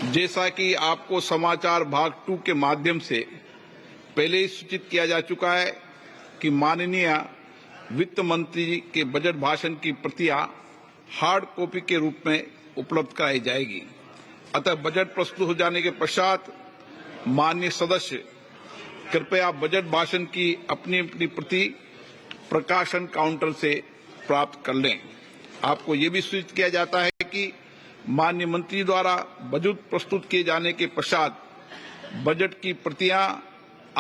जैसा कि आपको समाचार भाग 2 के माध्यम से पहले ही सूचित किया जा चुका है कि माननीय वित्त मंत्री के बजट भाषण की प्रतियां हार्ड कॉपी के रूप में उपलब्ध कराई जाएगी। अतः बजट प्रस्तुत हो जाने के पश्चात माननीय सदस्य कृपया बजट भाषण की अपनी अपनी प्रति प्रकाशन काउंटर से प्राप्त कर लें। आपको ये भी सूचित किया जाता है कि माननीय मंत्री द्वारा बजट प्रस्तुत किए जाने के पश्चात बजट की प्रतियां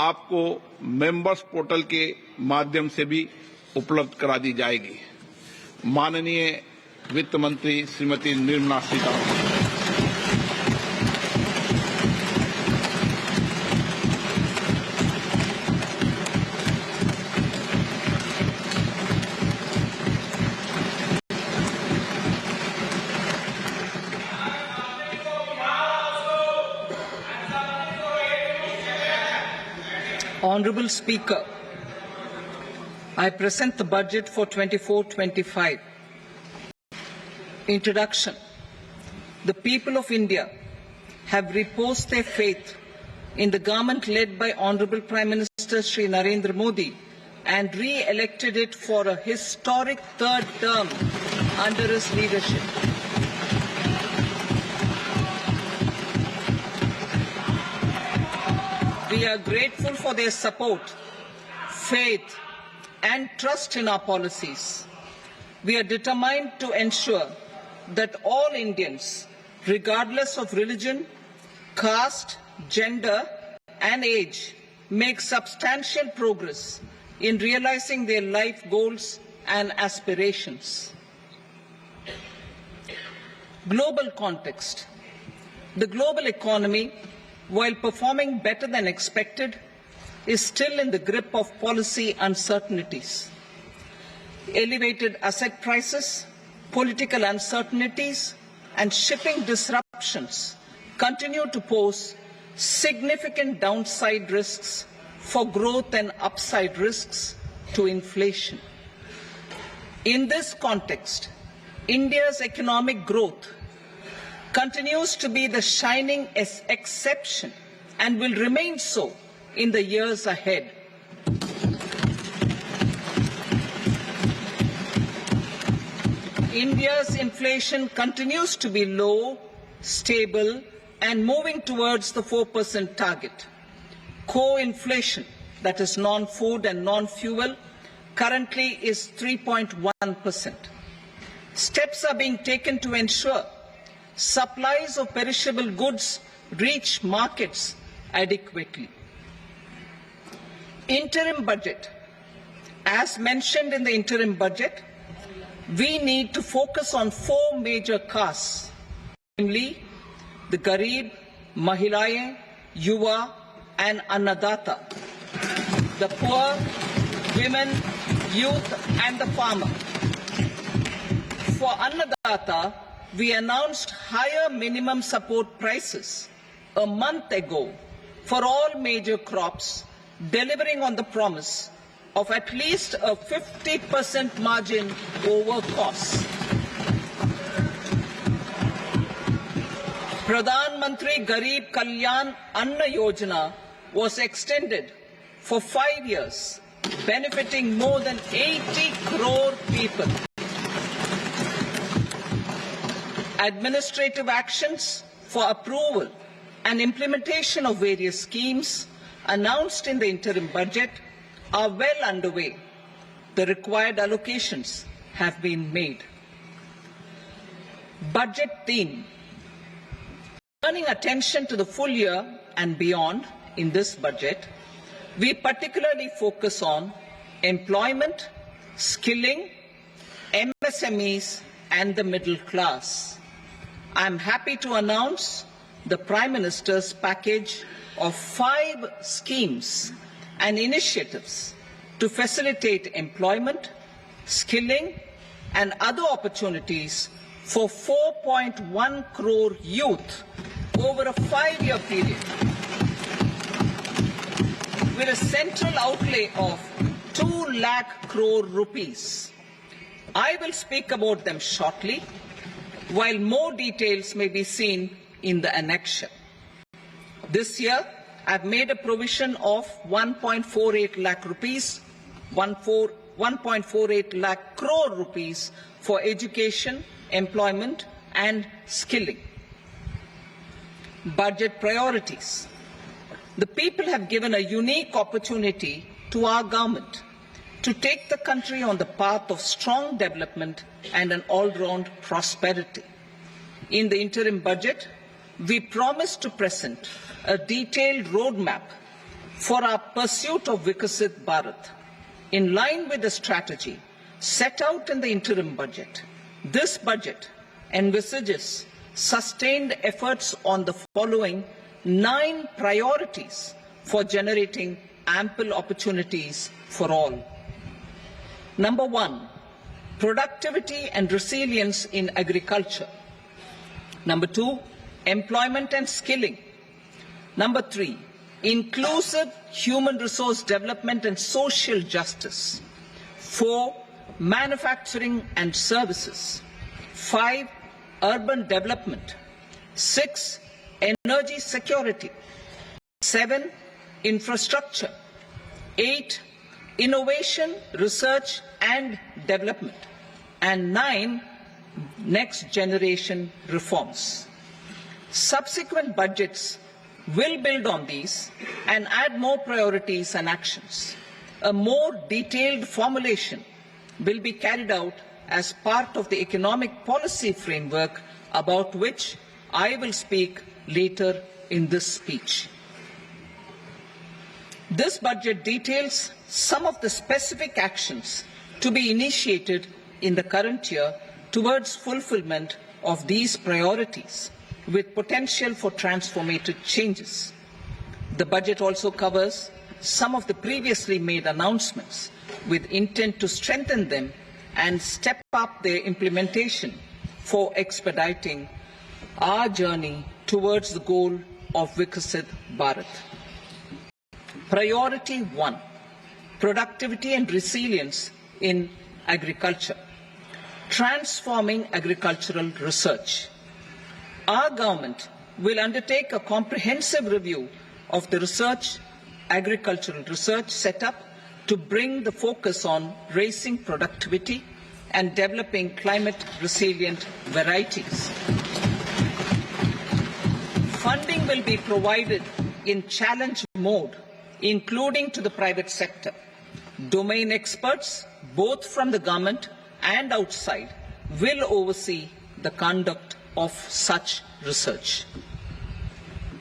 आपको मेंबर्स पोर्टल के माध्यम से भी उपलब्ध करा दी जाएगी। माननीय वित्त मंत्री Shrimati Nirmala Sitharaman. Honourable Speaker, I present the budget for 24-25. Introduction. The people of India have reposed their faith in the government led by Honourable Prime Minister Shri Narendra Modi and re-elected it for a historic third term under his leadership. We are grateful for their support, faith, and trust in our policies. We are determined to ensure that all Indians, regardless of religion, caste, gender, and age, make substantial progress in realizing their life goals and aspirations. Global context. The global economy, while performing better than expected, is still in the grip of policy uncertainties. Elevated asset prices, political uncertainties, and shipping disruptions continue to pose significant downside risks for growth and upside risks to inflation. In this context, India's economic growth continues to be the shining exception and will remain so in the years ahead. India's inflation continues to be low, stable, and moving towards the 4% target. Core inflation, that is non-food and non-fuel, currently is 3.1%. Steps are being taken to ensure supplies of perishable goods reach markets adequately. Interim budget. As mentioned in the interim budget, we need to focus on 4 major castes, namely the Garib, Mahilaye, Yuva, and Annadata, the poor, women, youth, and the farmer. For Annadata, we announced higher minimum support prices a month ago for all major crops, delivering on the promise of at least a 50% margin over costs. Pradhan Mantri Garib Kalyan Anna Yojana was extended for 5 years, benefiting more than 80 crore people. Administrative actions for approval and implementation of various schemes announced in the interim budget are well underway. The required allocations have been made. Budget theme. Turning attention to the full year and beyond in this budget, we particularly focus on employment, skilling, MSMEs, and the middle class. I am happy to announce the Prime Minister's package of 5 schemes and initiatives to facilitate employment, skilling, and other opportunities for 4.1 crore youth over a 5-year period, with a central outlay of 2 lakh crore rupees. I will speak about them shortly, while more details may be seen in the annexure. This year, I've made a provision of 1.48 lakh rupees, 1.48 lakh crore rupees for education, employment and skilling. Budget priorities. The people have given a unique opportunity to our government to take the country on the path of strong development and an all-round prosperity. In the interim budget, we promised to present a detailed roadmap for our pursuit of Vikasit Bharat. In line with the strategy set out in the interim budget, this budget envisages sustained efforts on the following 9 priorities for generating ample opportunities for all. Number 1, productivity and resilience in agriculture. Number 2, employment and skilling. Number 3, inclusive human resource development and social justice. 4, manufacturing and services. 5, urban development. 6, energy security. 7, infrastructure. 8, innovation, research and development. And 9, next generation reforms. Subsequent budgets will build on these and add more priorities and actions. A more detailed formulation will be carried out as part of the economic policy framework about which I will speak later in this speech. This budget details some of the specific actions to be initiated in the current year towards fulfillment of these priorities, with potential for transformative changes. The budget also covers some of the previously made announcements with intent to strengthen them and step up their implementation for expediting our journey towards the goal of Vikasit Bharat. Priority 1, productivity and resilience in agriculture. Transforming agricultural research. Our government will undertake a comprehensive review of the agricultural research setup to bring the focus on raising productivity and developing climate-resilient varieties. Funding will be provided in challenge mode, including to the private sector. Domain experts, both from the government and outside, will oversee the conduct of such research.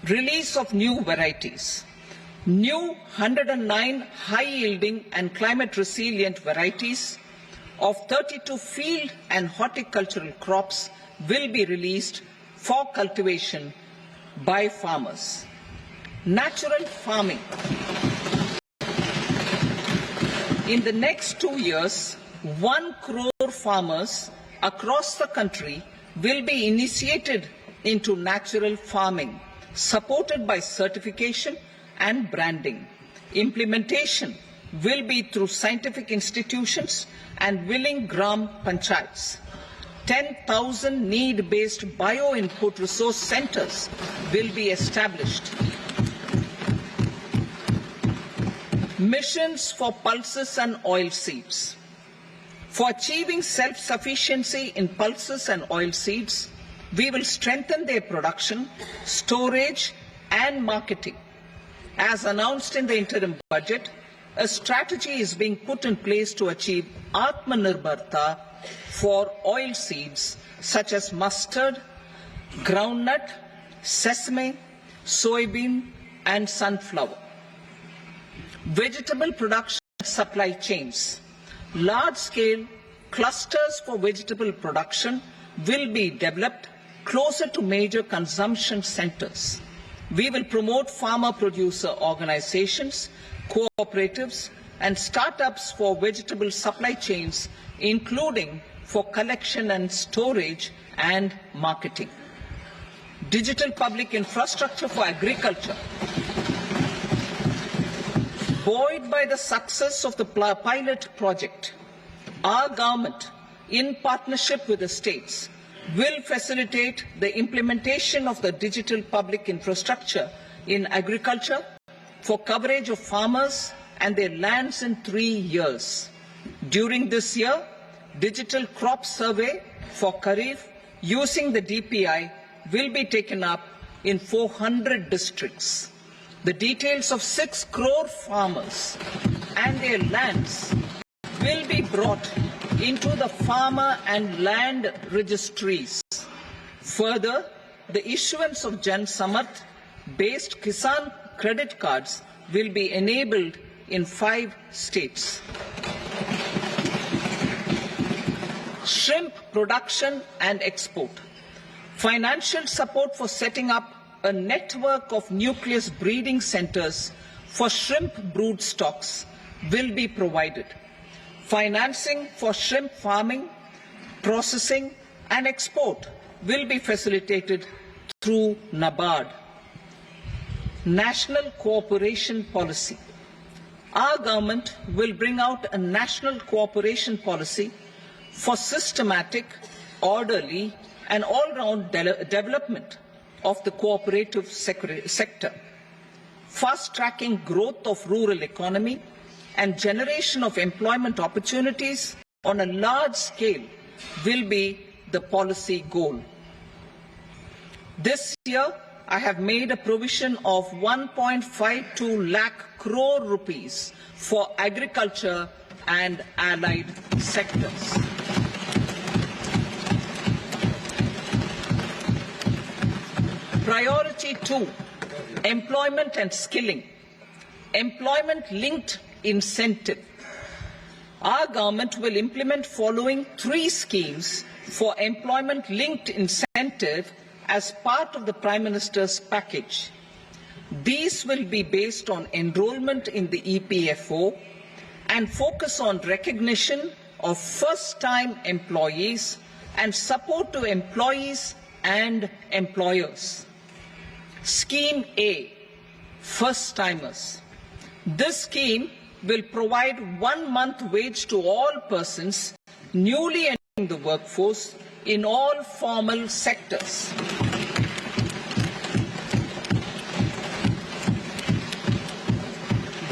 Release of new varieties. New 109 high-yielding and climate-resilient varieties of 32 field and horticultural crops will be released for cultivation by farmers. Natural farming. In the next 2 years, 1 crore farmers across the country will be initiated into natural farming, supported by certification and branding. Implementation will be through scientific institutions and willing gram panchayats. 10,000 need-based bio-input resource centers will be established. Missions for pulses and oilseeds. For achieving self-sufficiency in pulses and oilseeds, we will strengthen their production, storage and marketing. As announced in the interim budget, a strategy is being put in place to achieve Atmanirbharta for oilseeds such as mustard, groundnut, sesame, soybean and sunflower. Vegetable production supply chains. Large-scale clusters for vegetable production will be developed closer to major consumption centers. We will promote farmer-producer organizations, cooperatives, and startups for vegetable supply chains, including for collection and storage and marketing. Digital public infrastructure for agriculture. Buoyed by the success of the pilot project, our government, in partnership with the states, will facilitate the implementation of the digital public infrastructure in agriculture for coverage of farmers and their lands in 3 years. During this year, digital crop survey for Kharif using the DPI will be taken up in 400 districts. The details of 6 crore farmers and their lands will be brought into the farmer and land registries. Further, the issuance of Jan Samarth based Kisan credit cards will be enabled in 5 states. Shrimp production and export. Financial support for setting up a network of nucleus breeding centers for shrimp brood stocks will be provided. Financing for shrimp farming, processing and export will be facilitated through NABARD. National cooperation policy. Our government will bring out a national cooperation policy for systematic, orderly and all-round development of the cooperative sector, fast-tracking growth of rural economy and generation of employment opportunities on a large scale will be the policy goal. This year, I have made a provision of 1.52 lakh crore rupees for agriculture and allied sectors. Priority 2, employment and skilling. Employment-linked incentive. Our government will implement following 3 schemes for employment-linked incentive as part of the Prime Minister's package. These will be based on enrollment in the EPFO and focus on recognition of first-time employees and support to employees and employers. Scheme A, first-timers. This scheme will provide 1 month wage to all persons newly entering the workforce in all formal sectors.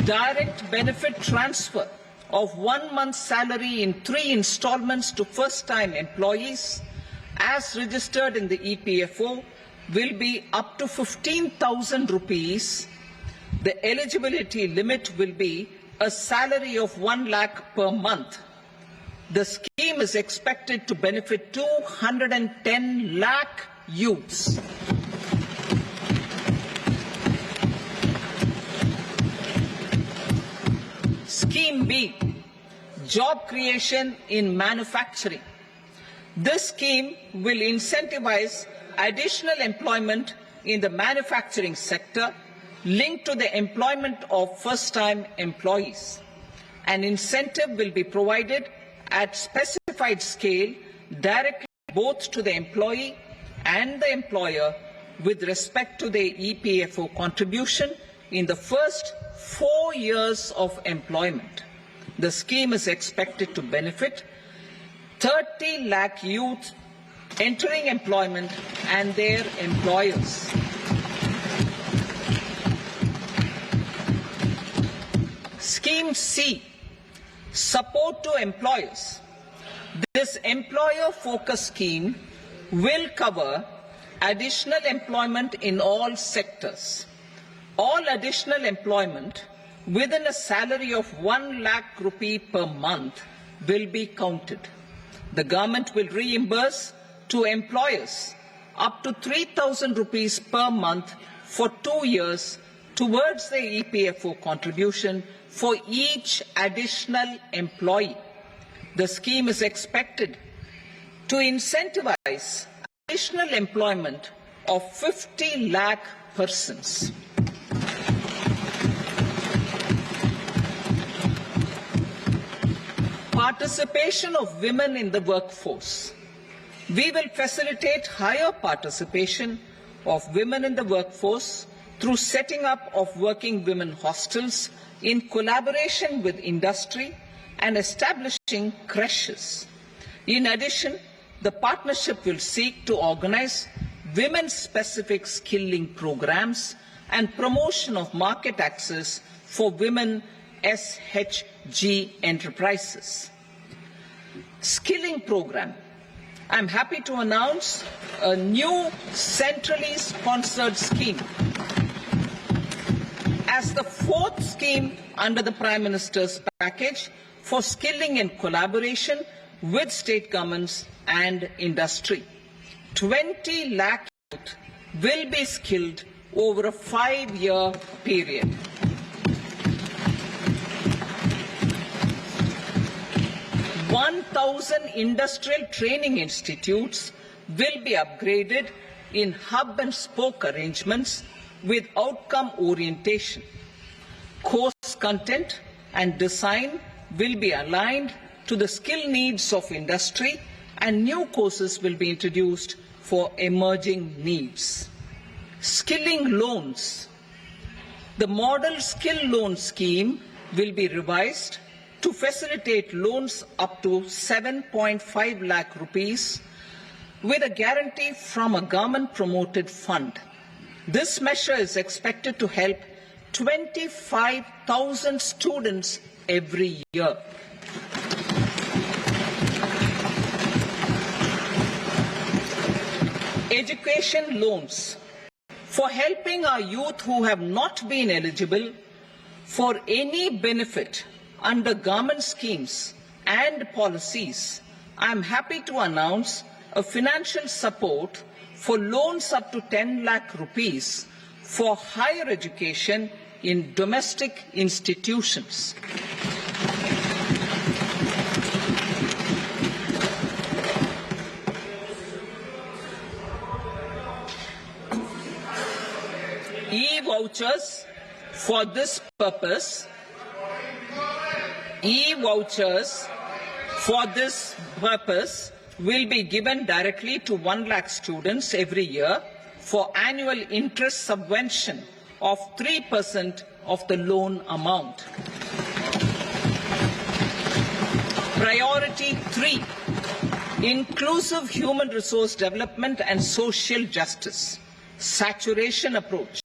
Direct benefit transfer of 1 month's salary in 3 installments to first-time employees as registered in the EPFO will be up to 15,000 rupees. The eligibility limit will be a salary of 1 lakh per month. The scheme is expected to benefit 210 lakh youths. Scheme B, job creation in manufacturing. This scheme will incentivize additional employment in the manufacturing sector linked to the employment of first-time employees. An incentive will be provided at specified scale directly both to the employee and the employer with respect to the EPFO contribution in the first 4 years of employment. The scheme is expected to benefit 30 lakh youth entering employment and their employers. Scheme C, support to employers. This employer-focused scheme will cover additional employment in all sectors. All additional employment within a salary of 1 lakh rupee per month will be counted. The government will reimburse to employers up to 3,000 rupees per month for 2 years towards the EPFO contribution for each additional employee. The scheme is expected to incentivize additional employment of 50 lakh persons. Participation of women in the workforce. We will facilitate higher participation of women in the workforce through setting up of working women hostels in collaboration with industry and establishing creches. In addition, the partnership will seek to organize women-specific skilling programs and promotion of market access for women SHG enterprises. Skilling program. I'm happy to announce a new centrally sponsored scheme as the fourth scheme under the Prime Minister's package for skilling in collaboration with state governments and industry. 20 lakh youth will be skilled over a 5-year period. $1,000 industrial training institutes will be upgraded in hub and spoke arrangements with outcome orientation. Course content and design will be aligned to the skill needs of industry, and new courses will be introduced for emerging needs. Skilling loans. The model skill loan scheme will be revised to facilitate loans up to 7.5 lakh rupees with a guarantee from a government-promoted fund. This measure is expected to help 25,000 students every year. Education loans. For helping our youth who have not been eligible for any benefit under government schemes and policies, I am happy to announce a financial support for loans up to 10 lakh rupees for higher education in domestic institutions. E-vouchers for this purpose. E-vouchers for this purpose will be given directly to 1 lakh students every year for annual interest subvention of 3% of the loan amount. Priority 3, inclusive human resource development and social justice. Saturation approach.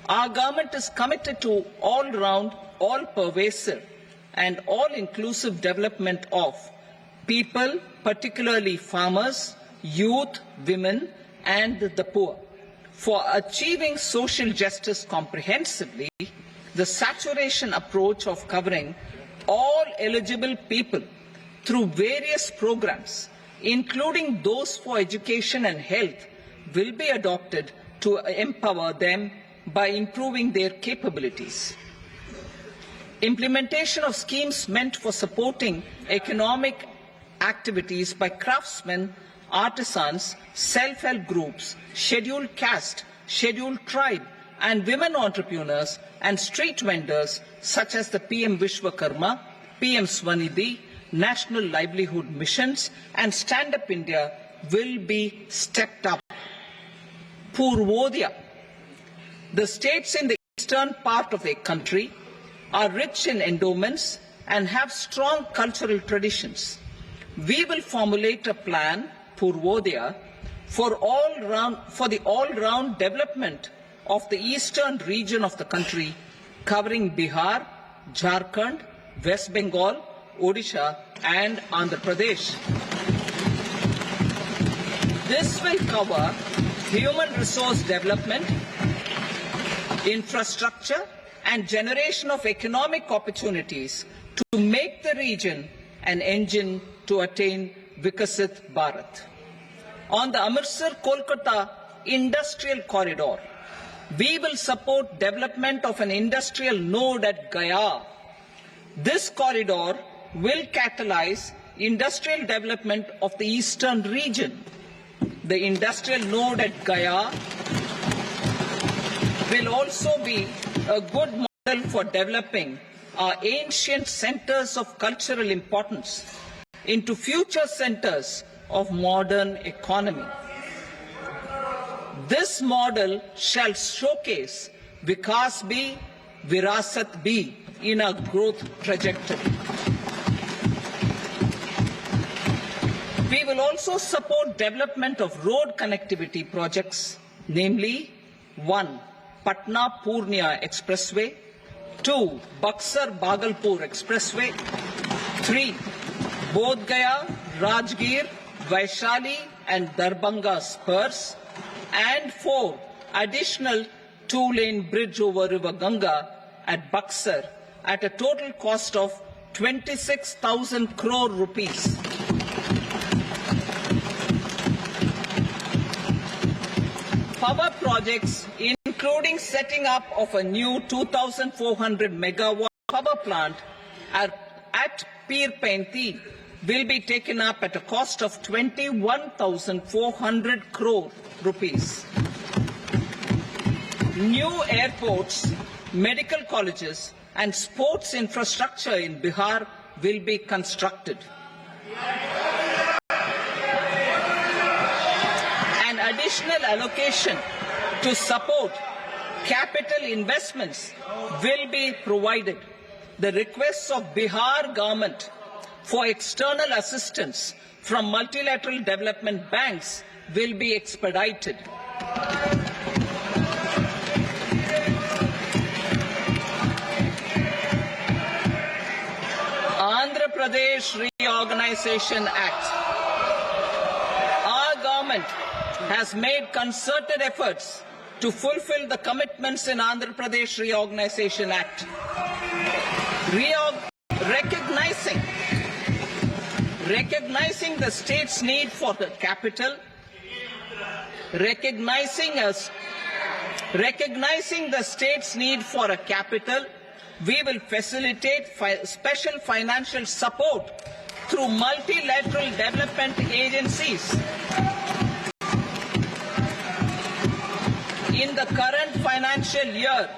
Our government is committed to all-round, all-pervasive and all-inclusive development of people, particularly farmers, youth, women and the poor. For achieving social justice comprehensively, the saturation approach of covering all eligible people through various programs, including those for education and health, will be adopted to empower them by improving their capabilities. Implementation of schemes meant for supporting economic activities by craftsmen, artisans, self-help groups, scheduled caste, scheduled tribe, and women entrepreneurs and street vendors such as the PM Vishwakarma, PM Swanidhi, National Livelihood Missions, and Stand Up India will be stepped up. Purvodaya. The states in the eastern part of the country are rich in endowments and have strong cultural traditions. We will formulate a plan, Purvodaya, for the all-round development of the eastern region of the country, covering Bihar, Jharkhand, West Bengal, Odisha, and Andhra Pradesh. This will cover human resource development, infrastructure, and generation of economic opportunities to make the region an engine to attain Vikasit Bharat. On the Amritsar-Kolkata industrial corridor, we will support development of an industrial node at Gaya. This corridor will catalyze industrial development of the eastern region. The industrial node at Gaya will also be a good model for developing our ancient centers of cultural importance into future centers of modern economy. This model shall showcase Vikas B, Virasat B in a growth trajectory. We will also support development of road connectivity projects, namely 1. Patna-Purnia Expressway, 2. Buxar-Bhagalpur Expressway, 3. Bodh Gaya, Rajgir, Vaishali and Darbhanga spurs, and 4. Additional 2-lane bridge over River Ganga at Buxar at a total cost of 26,000 crore rupees. Power projects, including setting up of a new 2,400 megawatt power plant at Pir Painti, will be taken up at a cost of 21,400 crore rupees. New airports, medical colleges and sports infrastructure in Bihar will be constructed. An additional allocation to support capital investments will be provided. The requests of Bihar government for external assistance from multilateral development banks will be expedited. Andhra Pradesh Reorganization Act. Our government has made concerted efforts to fulfill the commitments in Andhra Pradesh Reorganization Act. Recognizing the state's need for the capital, recognizing the state's need for a capital, we will facilitate special financial support through multilateral development agencies. In the current financial year,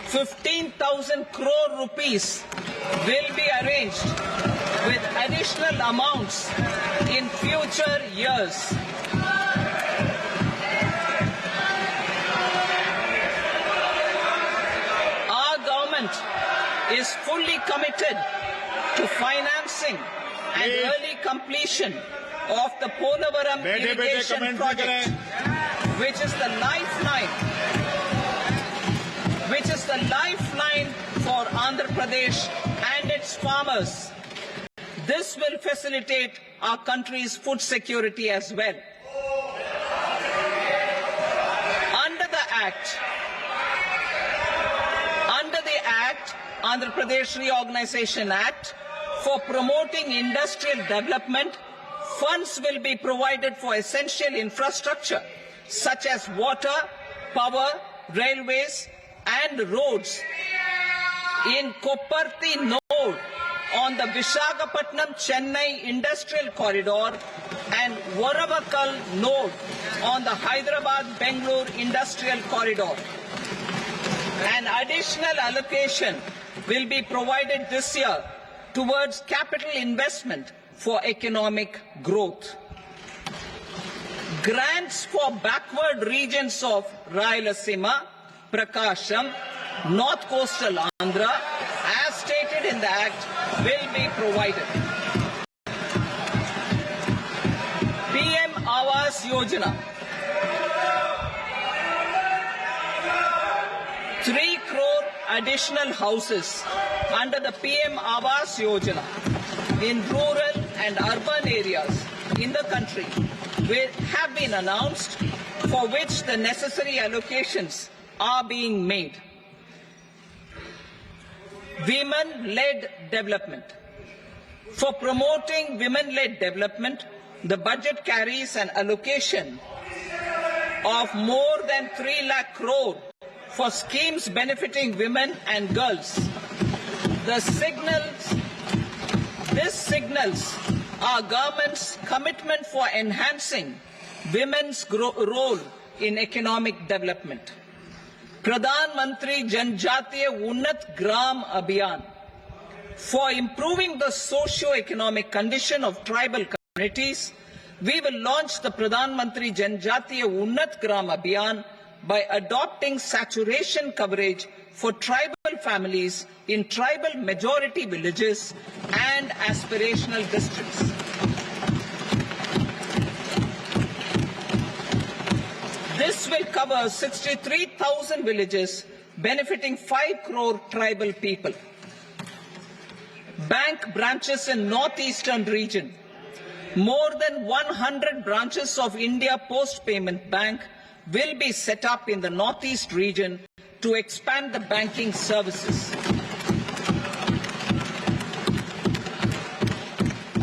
15,000 crore rupees will be arranged with additional amounts in future years. Our government is fully committed to financing and early completion of the Polavaram irrigation project, which is the lifeline for Andhra Pradesh and its farmers. This will facilitate our country's food security as well. Under the Andhra Pradesh Reorganization Act, for promoting industrial development, funds will be provided for essential infrastructure such as water, power, railways and roads. In Kopparthi node on the Visakhapatnam-Chennai Industrial Corridor and Varavakal node on the Hyderabad-Bangalore Industrial Corridor. An additional allocation will be provided this year towards capital investment for economic growth. Grants for backward regions of Rayalaseema, Prakasham, North Coastal Andhra, as stated in the Act, will be provided. PM Awas Yojana. 3 crore additional houses under the PM Awas Yojana in rural and urban areas in the country have been announced, for which the necessary allocations are being made. Women-led development. For promoting women-led development, the budget carries an allocation of more than 3 lakh crore for schemes benefiting women and girls. This signals our government's commitment for enhancing women's role in economic development. Pradhan Mantri Janjatiya Unnat Gram Abhiyan. For improving the socio-economic condition of tribal communities, we will launch the Pradhan Mantri Janjatiya Unnat Gram Abhiyan by adopting saturation coverage for tribal families in tribal majority villages and aspirational districts. covers 63,000 villages, benefiting 5 crore tribal people. Bank branches in northeastern region. More than 100 branches of India Post Payment Bank will be set up in the northeast region to expand the banking services.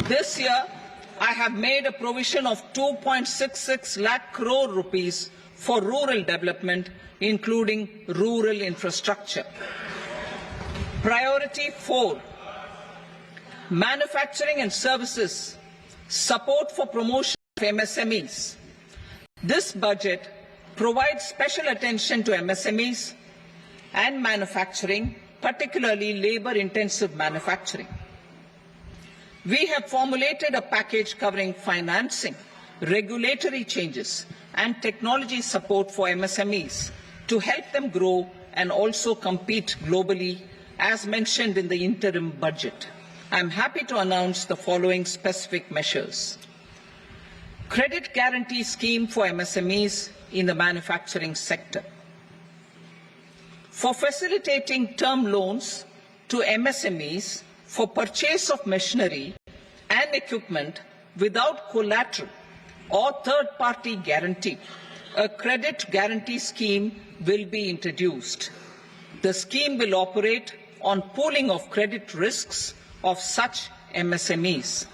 This year, I have made a provision of 2.66 lakh crore rupees for rural development, including rural infrastructure. Priority 4, manufacturing and services, support for promotion of MSMEs. This budget provides special attention to MSMEs and manufacturing, particularly labor-intensive manufacturing. We have formulated a package covering financing, regulatory changes, and technology support for MSMEs to help them grow and also compete globally, as mentioned in the interim budget. I am happy to announce the following specific measures. Credit guarantee scheme for MSMEs in the manufacturing sector. For facilitating term loans to MSMEs for purchase of machinery and equipment without collateral or third-party guarantee, a credit guarantee scheme will be introduced. The scheme will operate on pooling of credit risks of such MSMEs.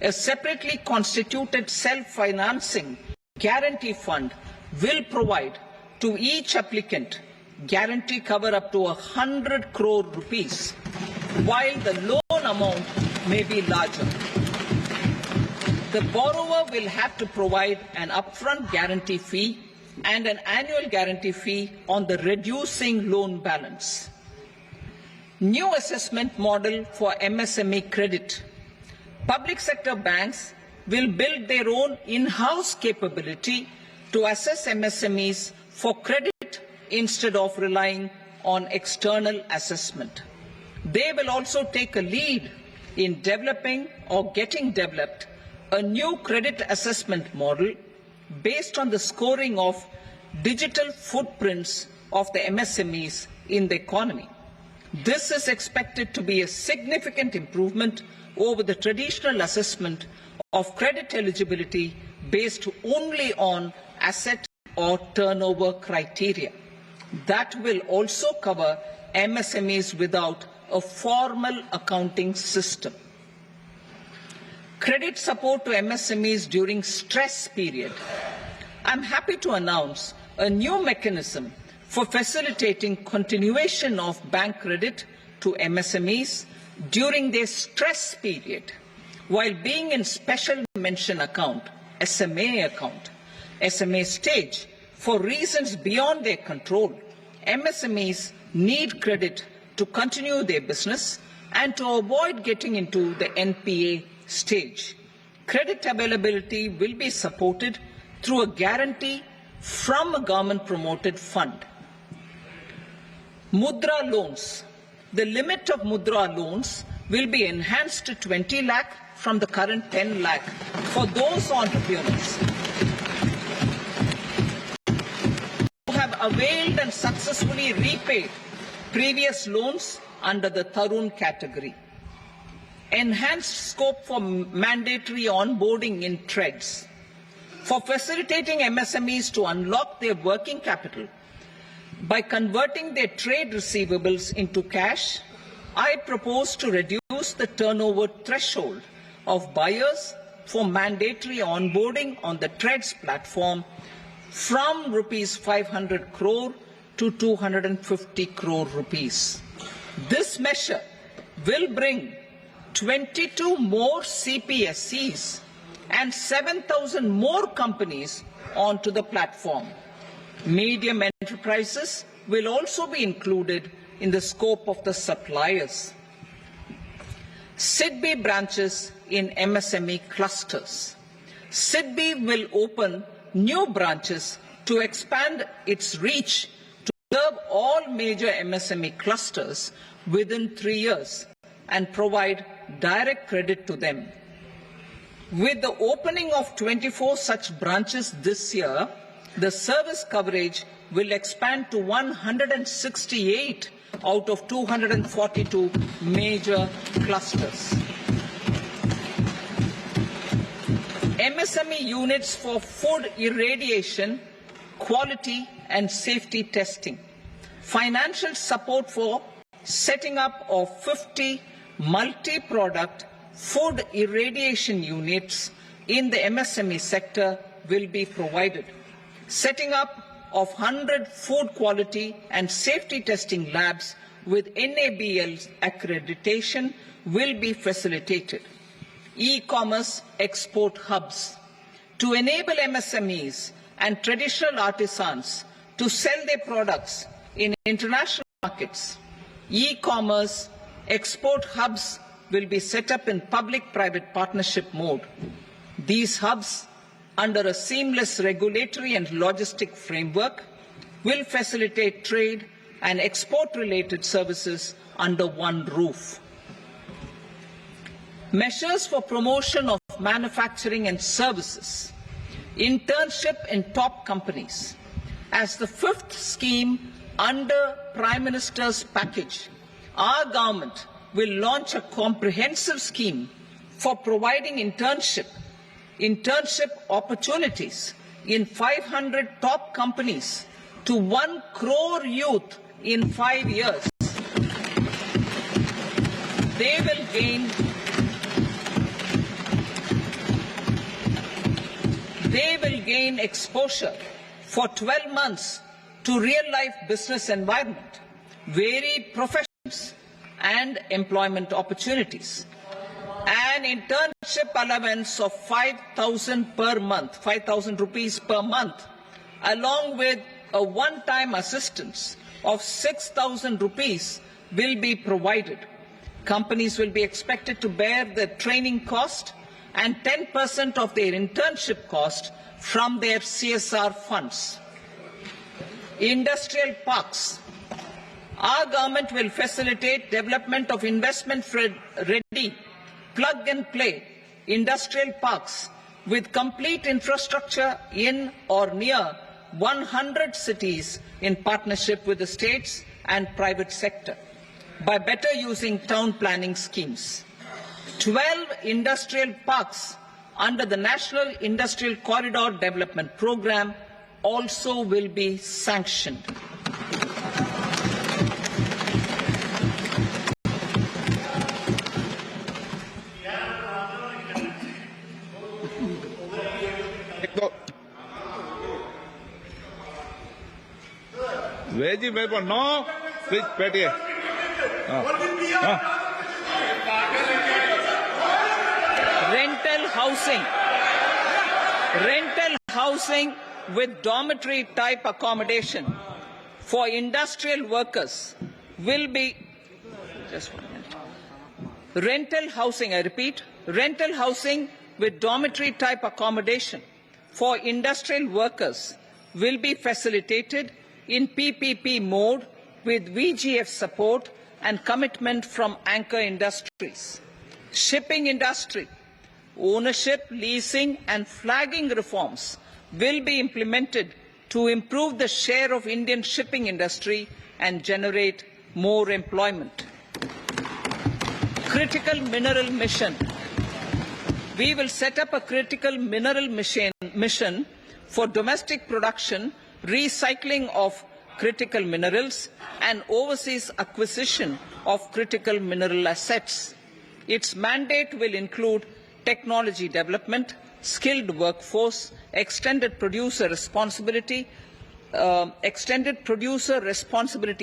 A separately constituted self-financing guarantee fund will provide to each applicant guarantee cover up to 100 crore rupees, while the loan amount may be larger. The borrower will have to provide an upfront guarantee fee and an annual guarantee fee on the reducing loan balance. New assessment model for MSME credit. Public sector banks will build their own in-house capability to assess MSMEs for credit instead of relying on external assessment. They will also take a lead in developing or getting developed a new credit assessment model based on the scoring of digital footprints of the MSMEs in the economy. This is expected to be a significant improvement over the traditional assessment of credit eligibility based only on asset or turnover criteria. That will also cover MSMEs without a formal accounting system. Credit support to MSMEs during stress period. I'm happy to announce a new mechanism for facilitating continuation of bank credit to MSMEs during their stress period while being in special mention account, SMA stage, for reasons beyond their control. MSMEs need credit to continue their business and to avoid getting into the NPA stage. Credit availability will be supported through a guarantee from a government-promoted fund. Mudra loans. The limit of Mudra loans will be enhanced to 20 lakh from the current 10 lakh for those entrepreneurs who have availed and successfully repaid previous loans under the Tarun category. Enhanced scope for mandatory onboarding in trades. For facilitating MSMEs to unlock their working capital by converting their trade receivables into cash, I propose to reduce the turnover threshold of buyers for mandatory onboarding on the trades platform from rupees 500 crore to 250 crore rupees. This measure will bring 22 more CPSCs and 7,000 more companies onto the platform. Medium enterprises will also be included in the scope of the suppliers. SIDBI branches in MSME clusters. SIDBI will open new branches to expand its reach to serve all major MSME clusters within 3 years and provide direct credit to them. With the opening of 24 such branches this year, The service coverage will expand to 168 out of 242 major clusters. MSME units for food irradiation, quality and safety testing. Financial support for setting up of 50 multi-product food irradiation units in the MSME sector will be provided. Setting up of 100 food quality and safety testing labs with NABL accreditation will be facilitated. E-commerce export hubs to enable MSMEs and traditional artisans to sell their products in international markets. E-commerce export hubs will be set up in public-private partnership mode. These hubs, under a seamless regulatory and logistic framework, will facilitate trade and export-related services under one roof. Measures for promotion of manufacturing and services. Internship in top companies. As the fifth scheme under Prime Minister's package, our government will launch a comprehensive scheme for providing internship opportunities in 500 top companies to 1 crore youth in 5 years. They will gain exposure for 12 months to real-life business environment, varied professions and employment opportunities. An internship allowance of 5,000 per month, 5,000 rupees per month, along with a one-time assistance of 6,000 rupees will be provided. Companies will be expected to bear the training cost and 10% of their internship cost from their CSR funds. Industrial parks. Our government will facilitate development of investment-ready, plug-and-play industrial parks with complete infrastructure in or near 100 cities in partnership with the states and private sector by better using town planning schemes. 12 industrial parks under the National Industrial Corridor Development Programme also will be sanctioned. Veggie paper, no. Please, Petty. Rental housing with dormitory type accommodation for industrial workers will be rental housing, I repeat, rental housing with dormitory type accommodation for industrial workers will be facilitated in PPP mode with VGF support and commitment from anchor industries. Shipping industry, ownership, leasing and flagging reforms will be implemented to improve the share of Indian shipping industry and generate more employment. Critical mineral mission. We will set up a critical mineral mission for domestic production, recycling of critical minerals and overseas acquisition of critical mineral assets. Its mandate will include technology development, skilled workforce, extended producer responsibility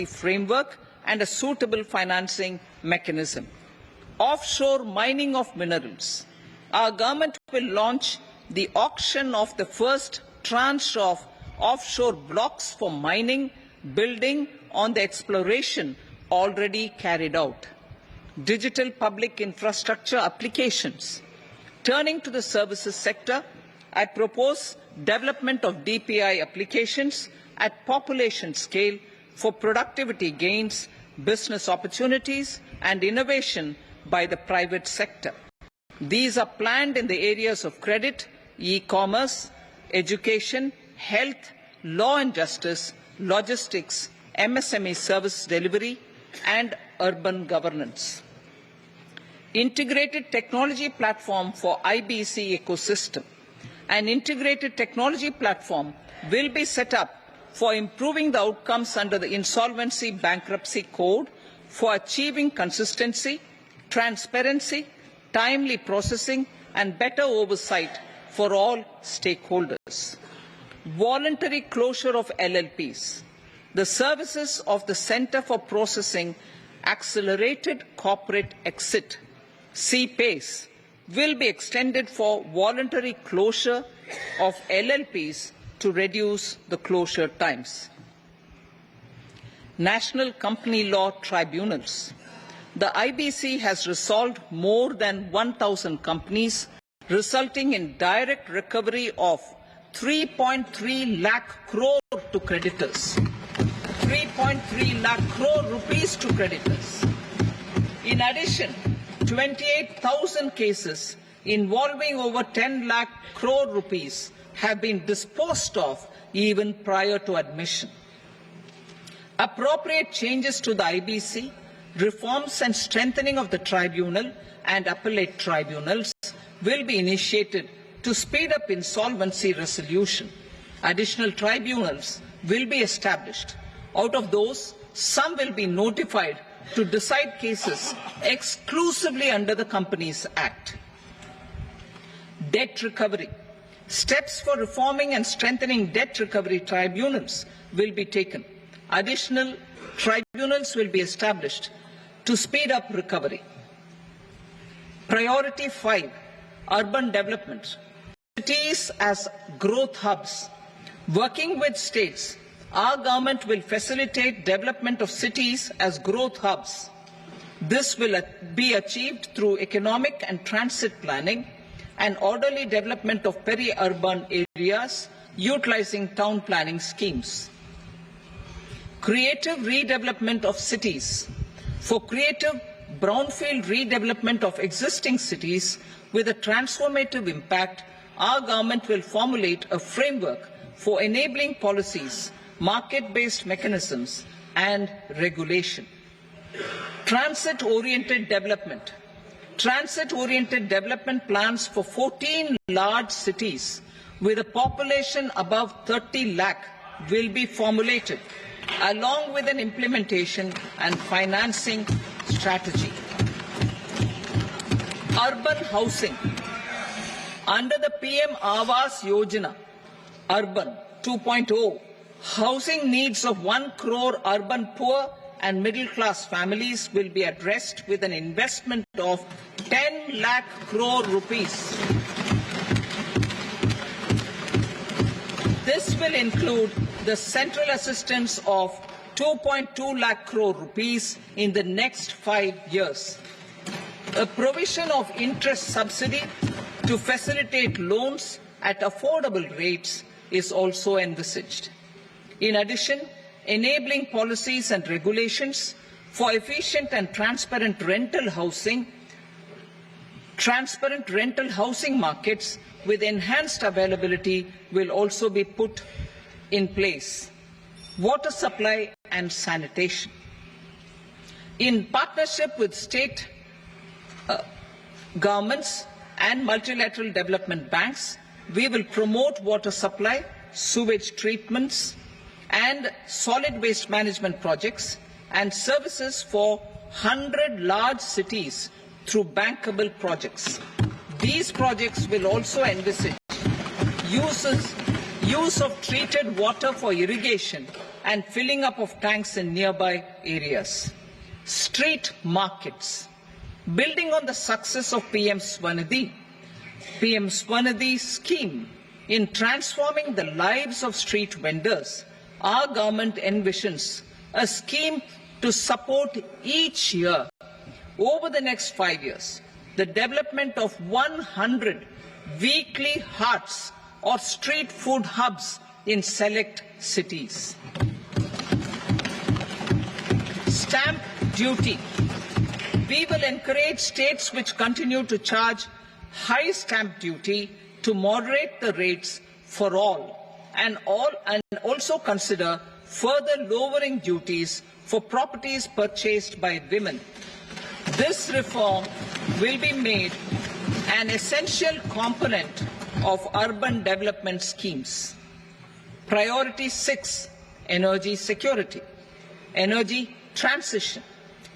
framework and a suitable financing mechanism. Offshore mining of minerals. Our government will launch the auction of the first tranche of offshore blocks for mining, building on the exploration already carried out. Digital public infrastructure applications. Turning to the services sector, I propose development of DPI applications at population scale for productivity gains, business opportunities and innovation by the private sector. These are planned in the areas of credit, e-commerce, education, health law and justice, logistics, MSME service delivery, and urban governance. Integrated technology platform for IBC ecosystem. An integrated technology platform will be set up for improving the outcomes under the Insolvency Bankruptcy Code for achieving consistency, transparency, timely processing, and better oversight for all stakeholders. Voluntary closure of LLPs. The services of the Center for Processing Accelerated Corporate Exit, CPACE, will be extended for voluntary closure of LLPs to reduce the closure times. National Company Law Tribunals. The IBC has resolved more than 1,000 companies, resulting in direct recovery of 3.3 lakh crore to creditors. 3.3 lakh crore rupees to creditors. In addition, 28,000 cases involving over 10 lakh crore rupees have been disposed of even prior to admission. Appropriate changes to the IBC, reforms and strengthening of the tribunal and appellate tribunals will be initiated to speed up insolvency resolution. Additional tribunals will be established. Out of those, some will be notified to decide cases exclusively under the Companies Act. Debt recovery. Steps for reforming and strengthening debt recovery tribunals will be taken. Additional tribunals will be established to speed up recovery. Priority 5, urban development. Cities as growth hubs. Working with states, our government will facilitate development of cities as growth hubs. This will be achieved through economic and transit planning and orderly development of peri-urban areas utilizing town planning schemes. Creative redevelopment of cities. For creative brownfield redevelopment of existing cities with a transformative impact, our government will formulate a framework for enabling policies, market-based mechanisms, and regulation. Transit-oriented development. Transit-oriented development plans for 14 large cities with a population above 30 lakh will be formulated, along with an implementation and financing strategy. Urban housing. Under the PM Awas Yojana, Urban 2.0, housing needs of 1 crore urban poor and middle-class families will be addressed with an investment of 10 lakh crore rupees. This will include the central assistance of 2.2 lakh crore rupees in the next 5 years. A provision of interest subsidy to facilitate loans at affordable rates is also envisaged. In addition, enabling policies and regulations for efficient and transparent rental housing markets with enhanced availability will also be put in place. Water supply and sanitation. In partnership with state governments and multilateral development banks, we will promote water supply, sewage treatments, and solid waste management projects and services for 100 large cities through bankable projects. These projects will also envisage use of treated water for irrigation and filling up of tanks in nearby areas. Street markets. Building on the success of PM Swanidhi scheme in transforming the lives of street vendors, our government envisions a scheme to support each year, over the next 5 years, the development of 100 weekly hearts or street food hubs in select cities. Stamp duty. We will encourage states which continue to charge high stamp duty to moderate the rates for all. and also consider further lowering duties for properties purchased by women. This reform will be made an essential component of urban development schemes. Priority 6, energy security, energy transition.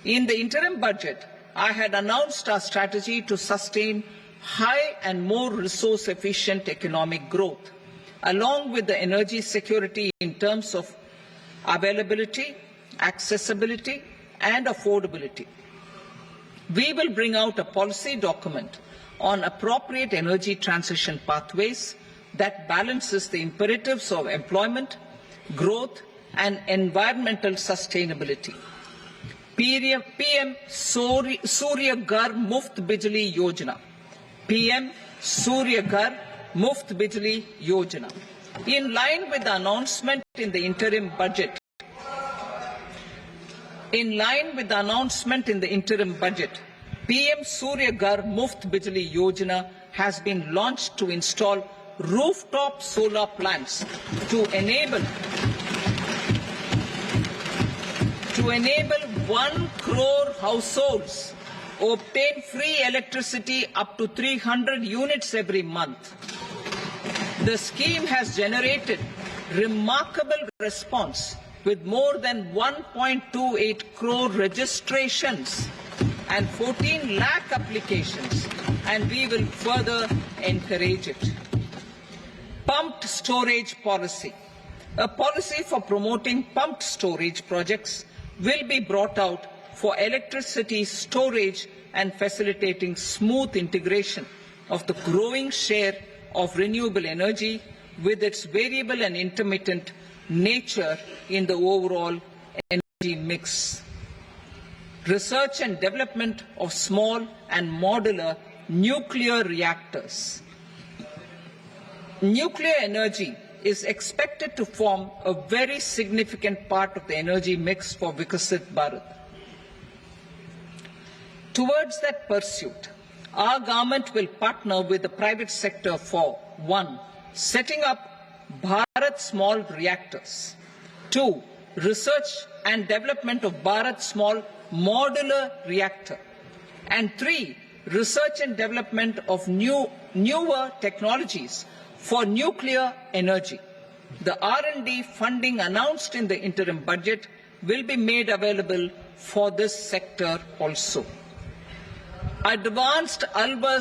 In the interim budget, I had announced our strategy to sustain high and more resource-efficient economic growth, along with the energy security in terms of availability, accessibility, and affordability. We will bring out a policy document on appropriate energy transition pathways that balances the imperatives of employment, growth, and environmental sustainability. PM Surya Ghar Muft Bijli Yojana. PM Surya Ghar Muft Bijli Yojana. In line with the announcement in the interim budget, PM Surya Ghar Muft Bijli Yojana has been launched to install rooftop solar plants to enable 1 crore households obtain free electricity up to 300 units every month. The scheme has generated remarkable response with more than 1.28 crore registrations and 14 lakh applications, and we will further encourage it. Pumped storage policy. A policy for promoting pumped storage projects will be brought out for electricity storage and facilitating smooth integration of the growing share of renewable energy with its variable and intermittent nature in the overall energy mix. Research and development of small and modular nuclear reactors. Nuclear energy is expected to form a very significant part of the energy mix for Vikasit Bharat. Towards that pursuit, our government will partner with the private sector for 1. Setting up Bharat Small Reactors, 2. Research and development of Bharat Small Modular Reactor, and 3. Research and development of newer technologies for nuclear energy. The R&D funding announced in the interim budget will be made available for this sector also. Advanced ultra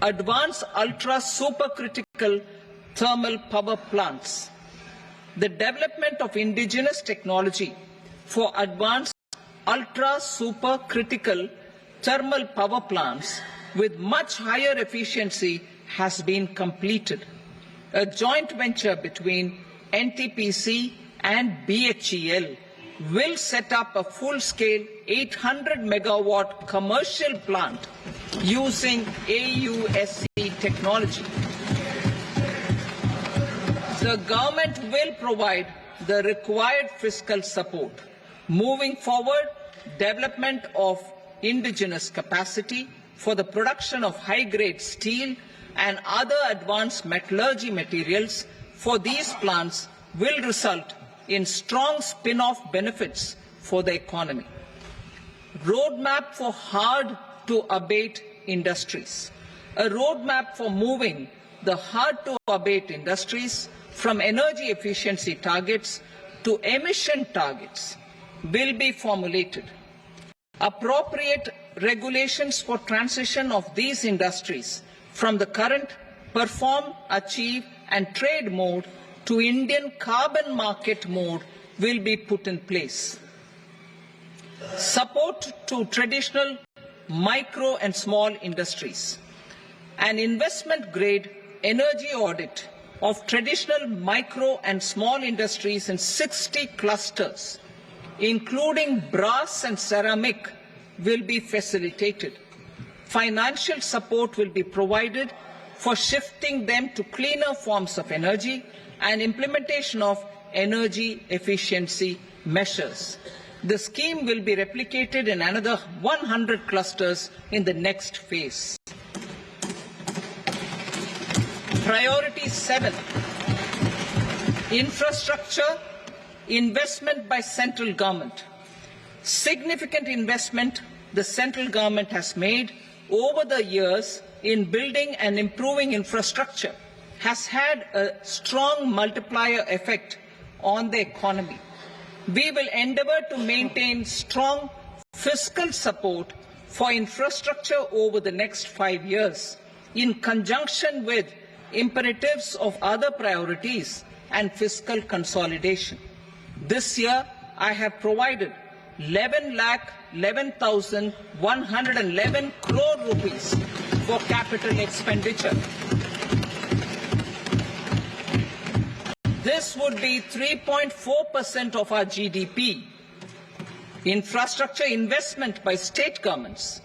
supercritical thermal power plants. The development of indigenous technology for advanced ultra supercritical thermal power plants with much higher efficiency has been completed. A joint venture between NTPC and BHEL will set up a full-scale 800 megawatt commercial plant using AUSC technology. The government will provide the required fiscal support. Moving forward, development of indigenous capacity for the production of high-grade steel and other advanced metallurgy materials for these plants will result in strong spin-off benefits for the economy. Roadmap for hard-to-abate industries. A roadmap for moving the hard-to-abate industries from energy efficiency targets to emission targets will be formulated. Appropriate regulations for transition of these industries from the current perform, achieve and trade mode to Indian carbon market mode will be put in place. Support to traditional micro and small industries. An investment-grade energy audit of traditional micro and small industries in 60 clusters, including brass and ceramic, will be facilitated. Financial support will be provided for shifting them to cleaner forms of energy and implementation of energy efficiency measures. The scheme will be replicated in another 100 clusters in the next phase. Priority 7, Infrastructure investment by central government. Significant investment the central government has made over the years in building and improving infrastructure has had a strong multiplier effect on the economy. We will endeavour to maintain strong fiscal support for infrastructure over the next 5 years in conjunction with imperatives of other priorities and fiscal consolidation. This year, I have provided 11,11,111 crore rupees for capital expenditure. This would be 3.4% of our GDP. Infrastructure investment by state governments.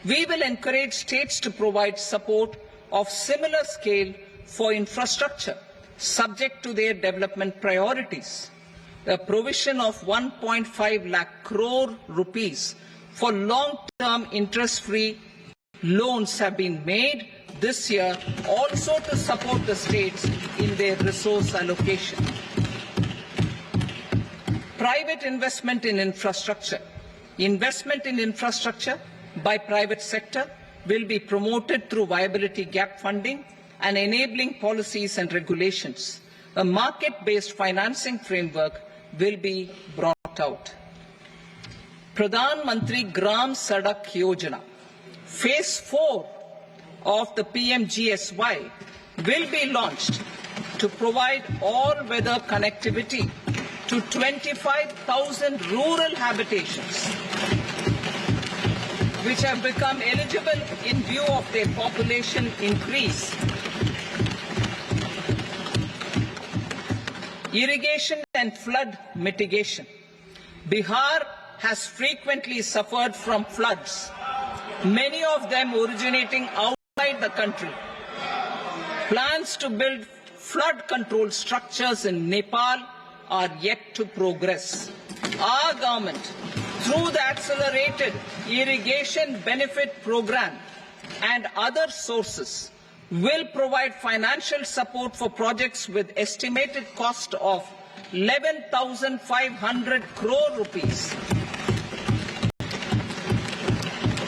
We will encourage states to provide support of similar scale for infrastructure, subject to their development priorities. A provision of 1.5 lakh crore rupees for long-term interest-free loans have been made this year also to support the states in their resource allocation. Private investment in infrastructure. Investment in infrastructure by private sector will be promoted through viability gap funding and enabling policies and regulations. A market-based financing framework will be brought out. Pradhan Mantri Gram Sadak Yojana, Phase 4 of the PMGSY will be launched to provide all-weather connectivity to 25,000 rural habitations, which have become eligible in view of their population increase. Irrigation and flood mitigation. Bihar has frequently suffered from floods, many of them originating outside the country. Plans to build flood control structures in Nepal are yet to progress. Our government, through the Accelerated Irrigation Benefit Program and other sources, will provide financial support for projects with estimated cost of 11,500 crore rupees,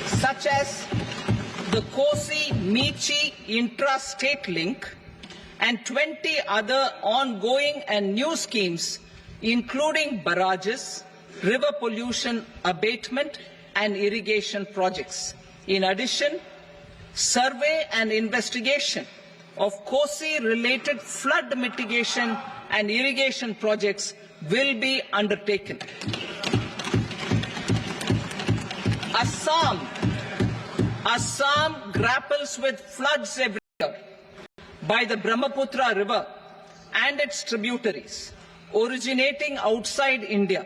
such as the Kosi-Michi intra-state link and 20 other ongoing and new schemes, including barrages, river pollution abatement and irrigation projects. In addition, survey and investigation of Kosi-related flood mitigation and irrigation projects will be undertaken. Assam grapples with floods every year by the Brahmaputra River and its tributaries originating outside India.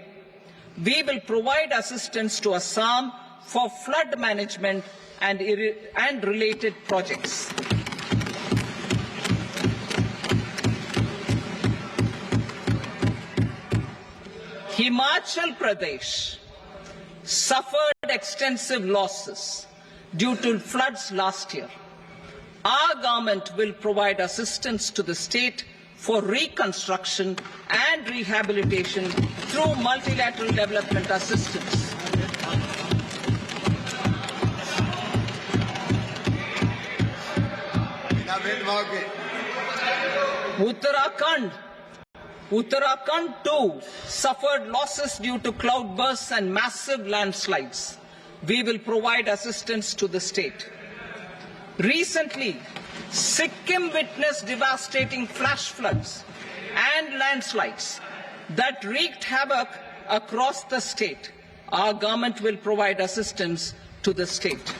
We will provide assistance to Assam for flood management and related projects. Himachal Pradesh suffered extensive losses due to floods last year. Our government will provide assistance to the state for reconstruction and rehabilitation through multilateral development assistance. Uttarakhand too suffered losses due to cloudbursts and massive landslides. We will provide assistance to the state. Recently, Sikkim witnessed devastating flash floods and landslides that wreaked havoc across the state. Our government will provide assistance to the state.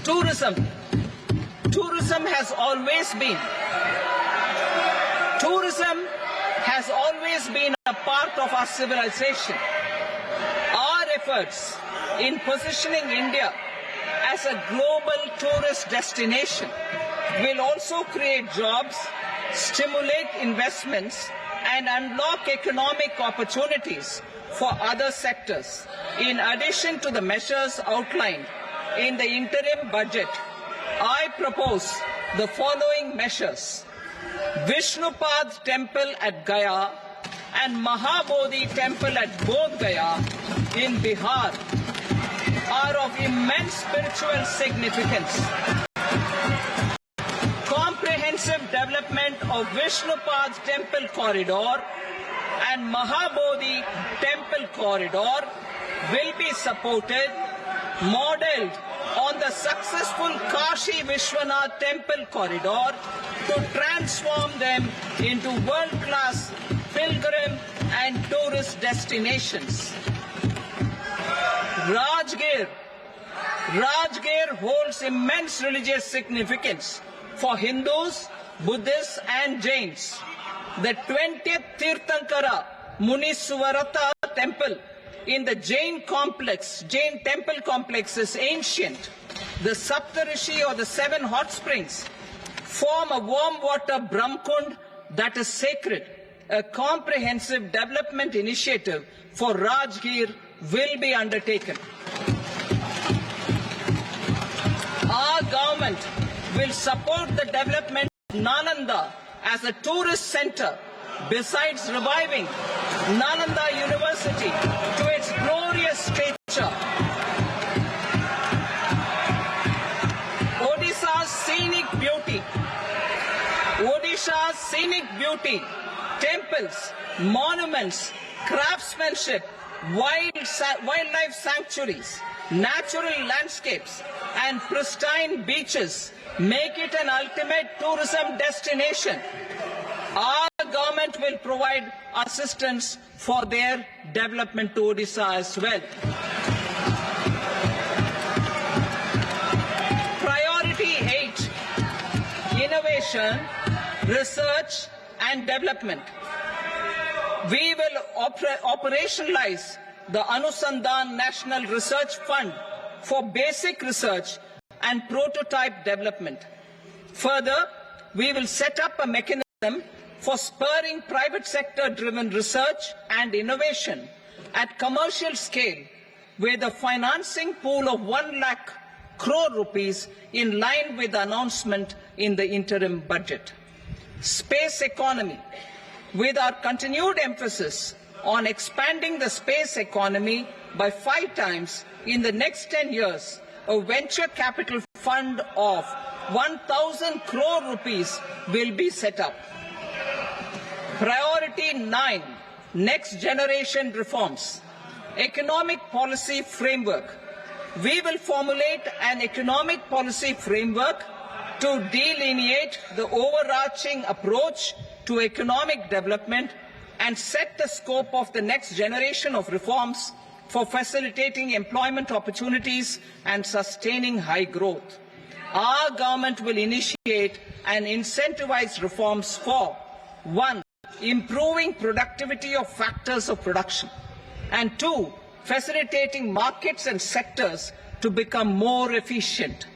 Tourism. Tourism has always been a part of our civilization. Our efforts in positioning India as a global tourist destination will also create jobs, stimulate investments, and unlock economic opportunities for other sectors. In addition to the measures outlined in the interim budget, I propose the following measures. Vishnupad temple at Gaya and Mahabodhi temple at Bodh Gaya in Bihar are of immense spiritual significance. Comprehensive development of Vishnupad temple corridor and Mahabodhi temple corridor will be supported, modeled on the successful Kashi Vishwanath temple corridor to transform them into world-class pilgrim and tourist destinations. Rajgir holds immense religious significance for Hindus, Buddhists and Jains. The 20th Tirthankara Muniswarata temple in the Jain temple complex is ancient. The Saptarishi or the 7 hot springs form a warm water Brahmkund that is sacred. A comprehensive development initiative for Rajgir will be undertaken. Our government will support the development of Nalanda as a tourist center, besides reviving Nalanda University to its glorious stature. Odisha's scenic beauty, temples, monuments, craftsmanship, wildlife sanctuaries, natural landscapes and pristine beaches make it an ultimate tourism destination. Our government will provide assistance for their development to Odisha as well. Priority 8, innovation, research and development. We will operationalize the Anusandhan National Research Fund for basic research and prototype development. Further, we will set up a mechanism for spurring private sector-driven research and innovation at commercial scale, with a financing pool of 1 lakh crore rupees in line with the announcement in the interim budget. Space economy. With our continued emphasis on expanding the space economy by 5 times in the next 10 years, a venture capital fund of 1,000 crore rupees will be set up. Priority 9, next generation reforms. Economic policy framework. We will formulate an economic policy framework to delineate the overarching approach to economic development and set the scope of the next generation of reforms for facilitating employment opportunities and sustaining high growth. Our government will initiate and incentivize reforms for 1. Improving productivity of factors of production, and 2. Facilitating markets and sectors to become more efficient.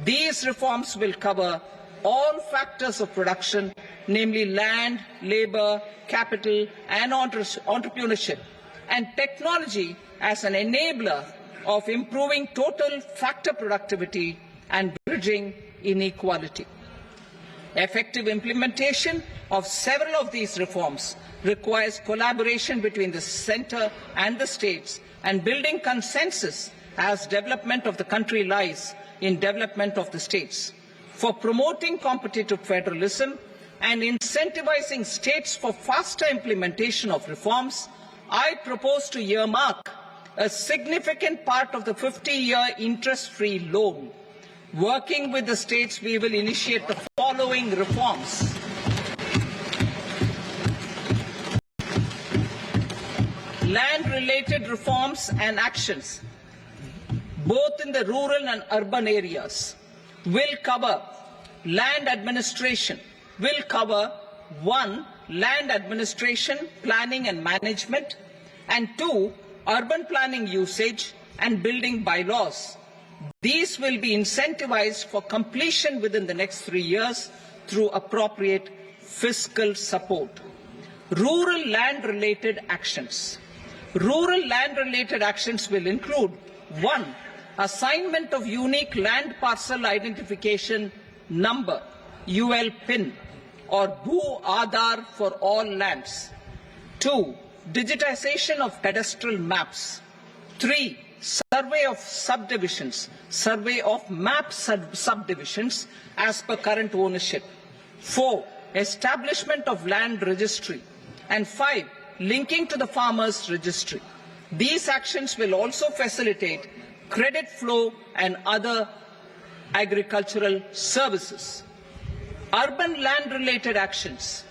These reforms will cover all factors of production, namely land, labor, capital and entrepreneurship, and technology as an enabler of improving total factor productivity and bridging inequality. Effective implementation of several of these reforms requires collaboration between the centre and the states, and building consensus as development of the country lies in development of the states. For promoting competitive federalism and incentivizing states for faster implementation of reforms, I propose to earmark a significant part of the 50-year interest-free loan. Working with the states, we will initiate the following reforms. Land-related reforms and actions, both in the rural and urban areas, will cover land administration, will cover 1. Land administration, planning and management, and 2. Urban planning usage and building bylaws. These will be incentivized for completion within the next 3 years through appropriate fiscal support. Rural land-related actions. Rural land-related actions will include 1. Assignment of unique land parcel identification number, UL PIN, or Bhu Aadhaar for all lands. 2. Digitization of cadastral maps. 3. Survey of subdivisions, survey of map subdivisions as per current ownership. 4. Establishment of land registry. And 5. Linking to the farmers registry. These actions will also facilitate credit flow and other agricultural services. Urban land related actions.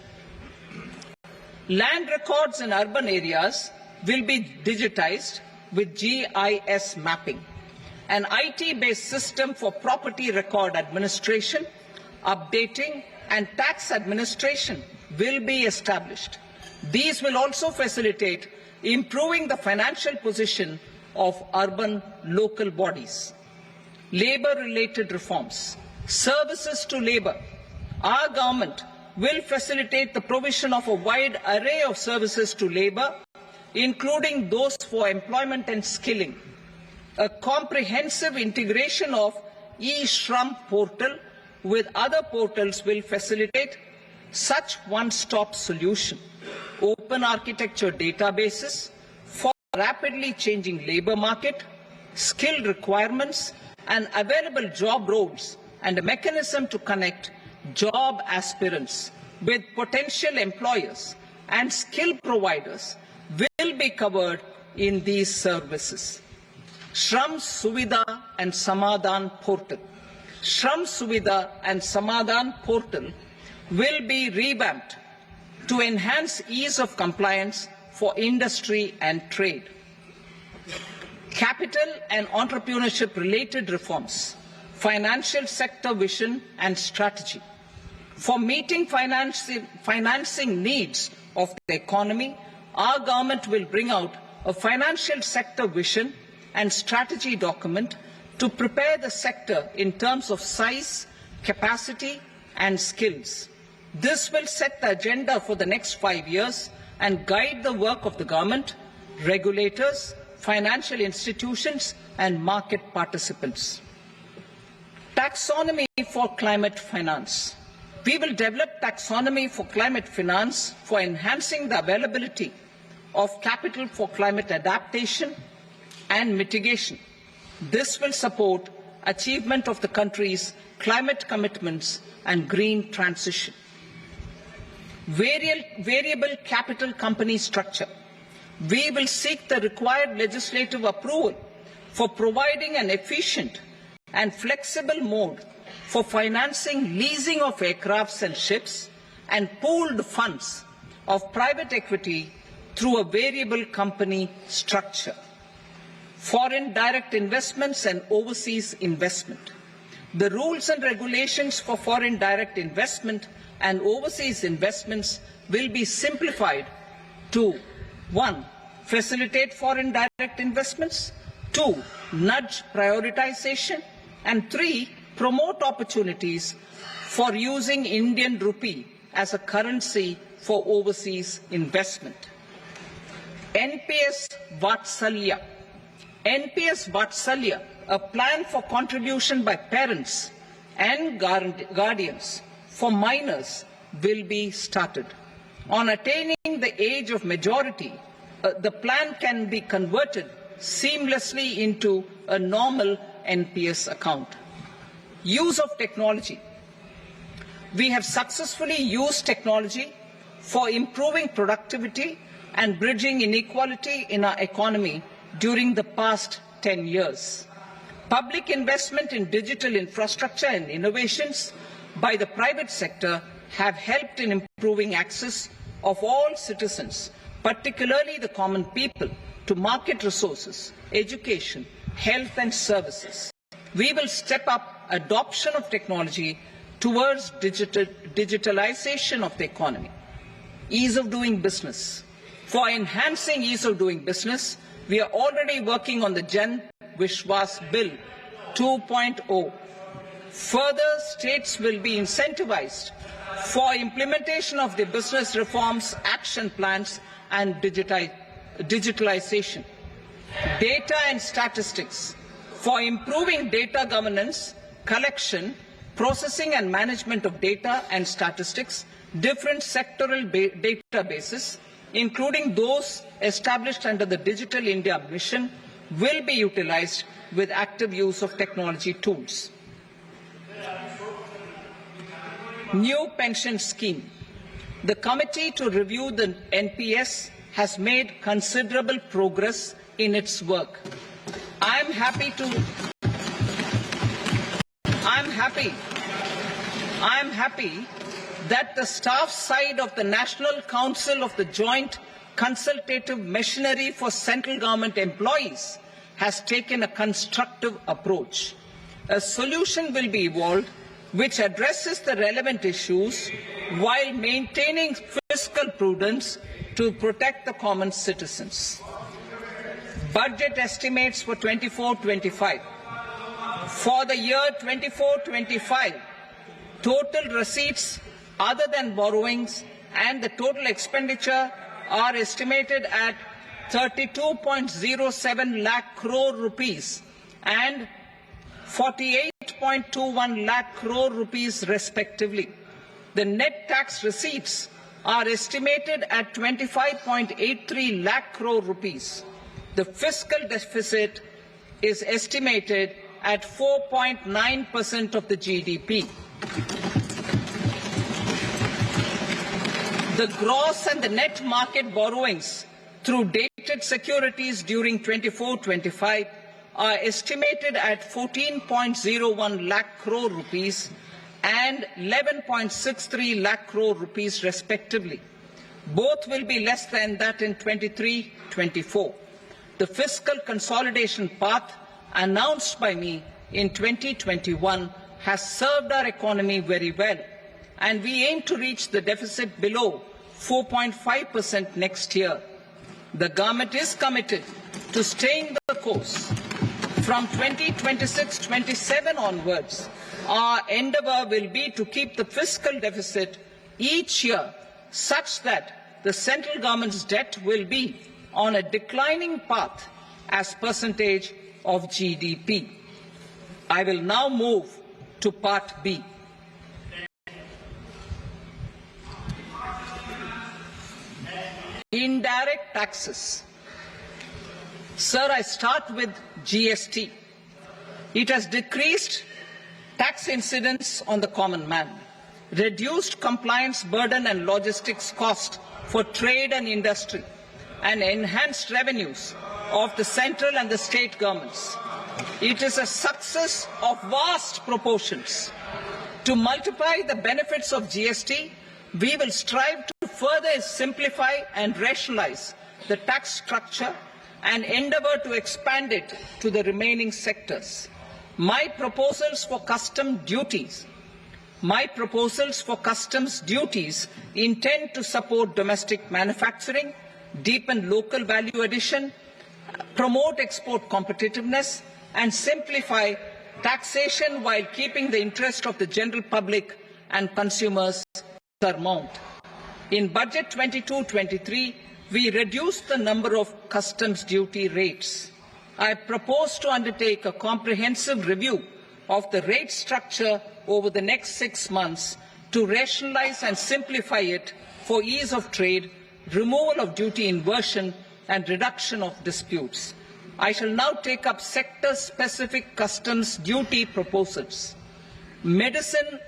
Land records in urban areas will be digitized with GIS mapping. An IT-based system for property record administration, updating and tax administration will be established. These will also facilitate improving the financial position of urban local bodies. Labor-related reforms. Services to labor. Our government will facilitate the provision of a wide array of services to labor, including those for employment and skilling. A comprehensive integration of e-Shram portal with other portals will facilitate such one-stop solution. Open architecture databases for rapidly changing labor market, skill requirements, and available job roles, and a mechanism to connect job aspirants with potential employers and skill providers will be covered in these services. Shram Suvidha and Samadhan portal. Shram Suvidha and Samadhan portal will be revamped to enhance ease of compliance for industry and trade. Capital and entrepreneurship related reforms. Financial sector vision and strategy. For meeting financing needs of the economy, our government will bring out a financial sector vision and strategy document to prepare the sector in terms of size, capacity, and skills. This will set the agenda for the next 5 years and guide the work of the government, regulators, financial institutions, and market participants. Taxonomy for climate finance. We will develop taxonomy for climate finance for enhancing the availability of capital for climate adaptation and mitigation. This will support achievement of the country's climate commitments and green transition. Variable capital company structure. We will seek the required legislative approval for providing an efficient and flexible mode for financing leasing of aircrafts and ships and pooled funds of private equity through a variable company structure. Foreign direct investments and overseas investment. The rules and regulations for foreign direct investment and overseas investments will be simplified to 1. Facilitate foreign direct investments, 2. Nudge prioritization, and 3. Promote opportunities for using Indian rupee as a currency for overseas investment. NPS Vatsalya. NPS Vatsalya, a plan for contribution by parents and guardians for minors, will be started. On attaining the age of majority, the plan can be converted seamlessly into a normal NPS account. Use of technology. We have successfully used technology for improving productivity and bridging inequality in our economy during the past 10 years. Public investment in digital infrastructure and innovations by the private sector have helped in improving access of all citizens, particularly the common people, to market resources, education, health and services. We will step up adoption of technology towards digitalization of the economy. Ease of doing business. For enhancing ease of doing business, we are already working on the Jan Vishwas Bill 2.0. Further, states will be incentivized for implementation of the business reforms, action plans and digitalization. Data and statistics. For improving data governance, collection processing and management of data and statistics, different sectoral databases, including those established under the Digital India mission, will be utilized with active use of technology tools. New pension scheme. The committee to review the NPS has made considerable progress in its work. I am happy that the staff side of the National Council of the Joint Consultative Machinery for Central Government Employees has taken a constructive approach. A solution will be evolved which addresses the relevant issues while maintaining fiscal prudence to protect the common citizens. Budget estimates for 24-25. For the year 24-25, total receipts other than borrowings and the total expenditure are estimated at 32.07 lakh crore rupees and 48.21 lakh crore rupees respectively. The net tax receipts are estimated at 25.83 lakh crore rupees. The fiscal deficit is estimated at 4.9% of the GDP. The gross and the net market borrowings through dated securities during 24-25 are estimated at 14.01 lakh crore rupees and 11.63 lakh crore rupees respectively. Both will be less than that in 23-24. The fiscal consolidation path announced by me in 2021 has served our economy very well, and we aim to reach the deficit below 4.5% next year. The government is committed to staying the course. From 2026-27 onwards, our endeavour will be to keep the fiscal deficit each year such that the central government's debt will be on a declining path as percentage of GDP. I will now move to Part B. Indirect taxes. Sir, I start with GST. It has decreased tax incidence on the common man, reduced compliance burden and logistics cost for trade and industry, and enhanced revenues of the central and the state governments. It is a success of vast proportions. To multiply the benefits of GST, we will strive to further simplify and rationalize the tax structure and endeavour to expand it to the remaining sectors. My proposals for customs duties intend to support domestic manufacturing, deepen local value addition, promote export competitiveness, and simplify taxation while keeping the interest of the general public and consumers paramount. In Budget 22-23, we reduced the number of customs duty rates. I propose to undertake a comprehensive review of the rate structure over the next 6 months to rationalize and simplify it for ease of trade, removal of duty inversion, and reduction of disputes. I shall now take up sector-specific customs duty proposals. Medicine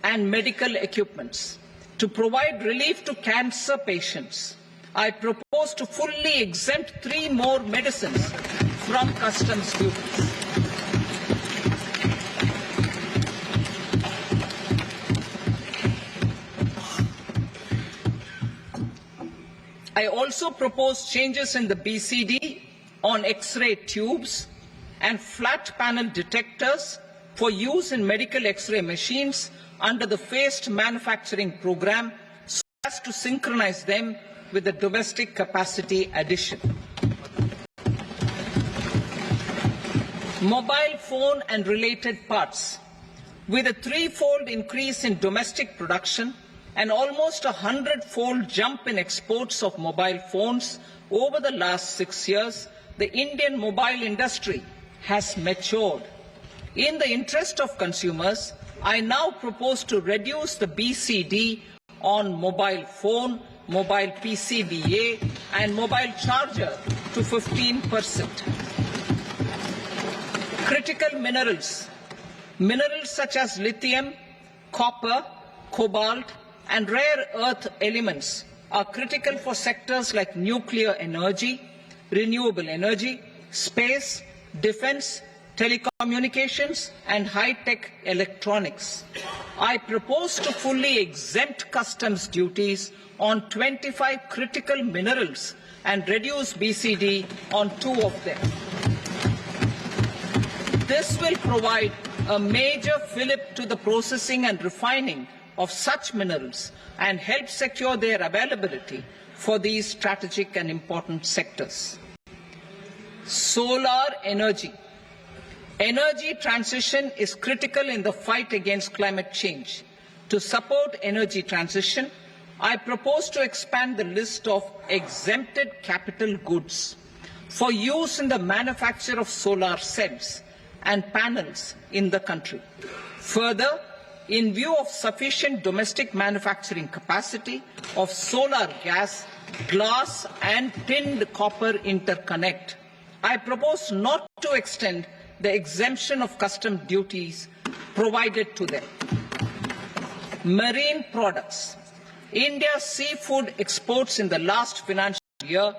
and medical equipments. To provide relief to cancer patients, I propose to fully exempt 3 more medicines from customs duties. I also propose changes in the BCD on X-ray tubes and flat panel detectors for use in medical X-ray machines under the phased manufacturing program so as to synchronize them with the domestic capacity addition. Mobile phone and related parts. With a 3-fold increase in domestic production and almost a 100-fold jump in exports of mobile phones over the last 6 years, the Indian mobile industry has matured. In the interest of consumers, I now propose to reduce the BCD on mobile phone, mobile PCBA and mobile charger to 15%. Critical minerals. Minerals such as lithium, copper, cobalt and rare earth elements are critical for sectors like nuclear energy, renewable energy, space, defense, telecommunications and high-tech electronics. I propose to fully exempt customs duties on 25 critical minerals and reduce BCD on 2 of them. This will provide a major fillip to the processing and refining of such minerals and help secure their availability for these strategic and important sectors. Solar energy. Energy transition is critical in the fight against climate change. To support energy transition, I propose to expand the list of exempted capital goods for use in the manufacture of solar cells and panels in the country. Further, in view of sufficient domestic manufacturing capacity of solar gas, glass and tinned copper interconnect, I propose not to extend the exemption of custom duties provided to them. Marine products. India's seafood exports in the last financial year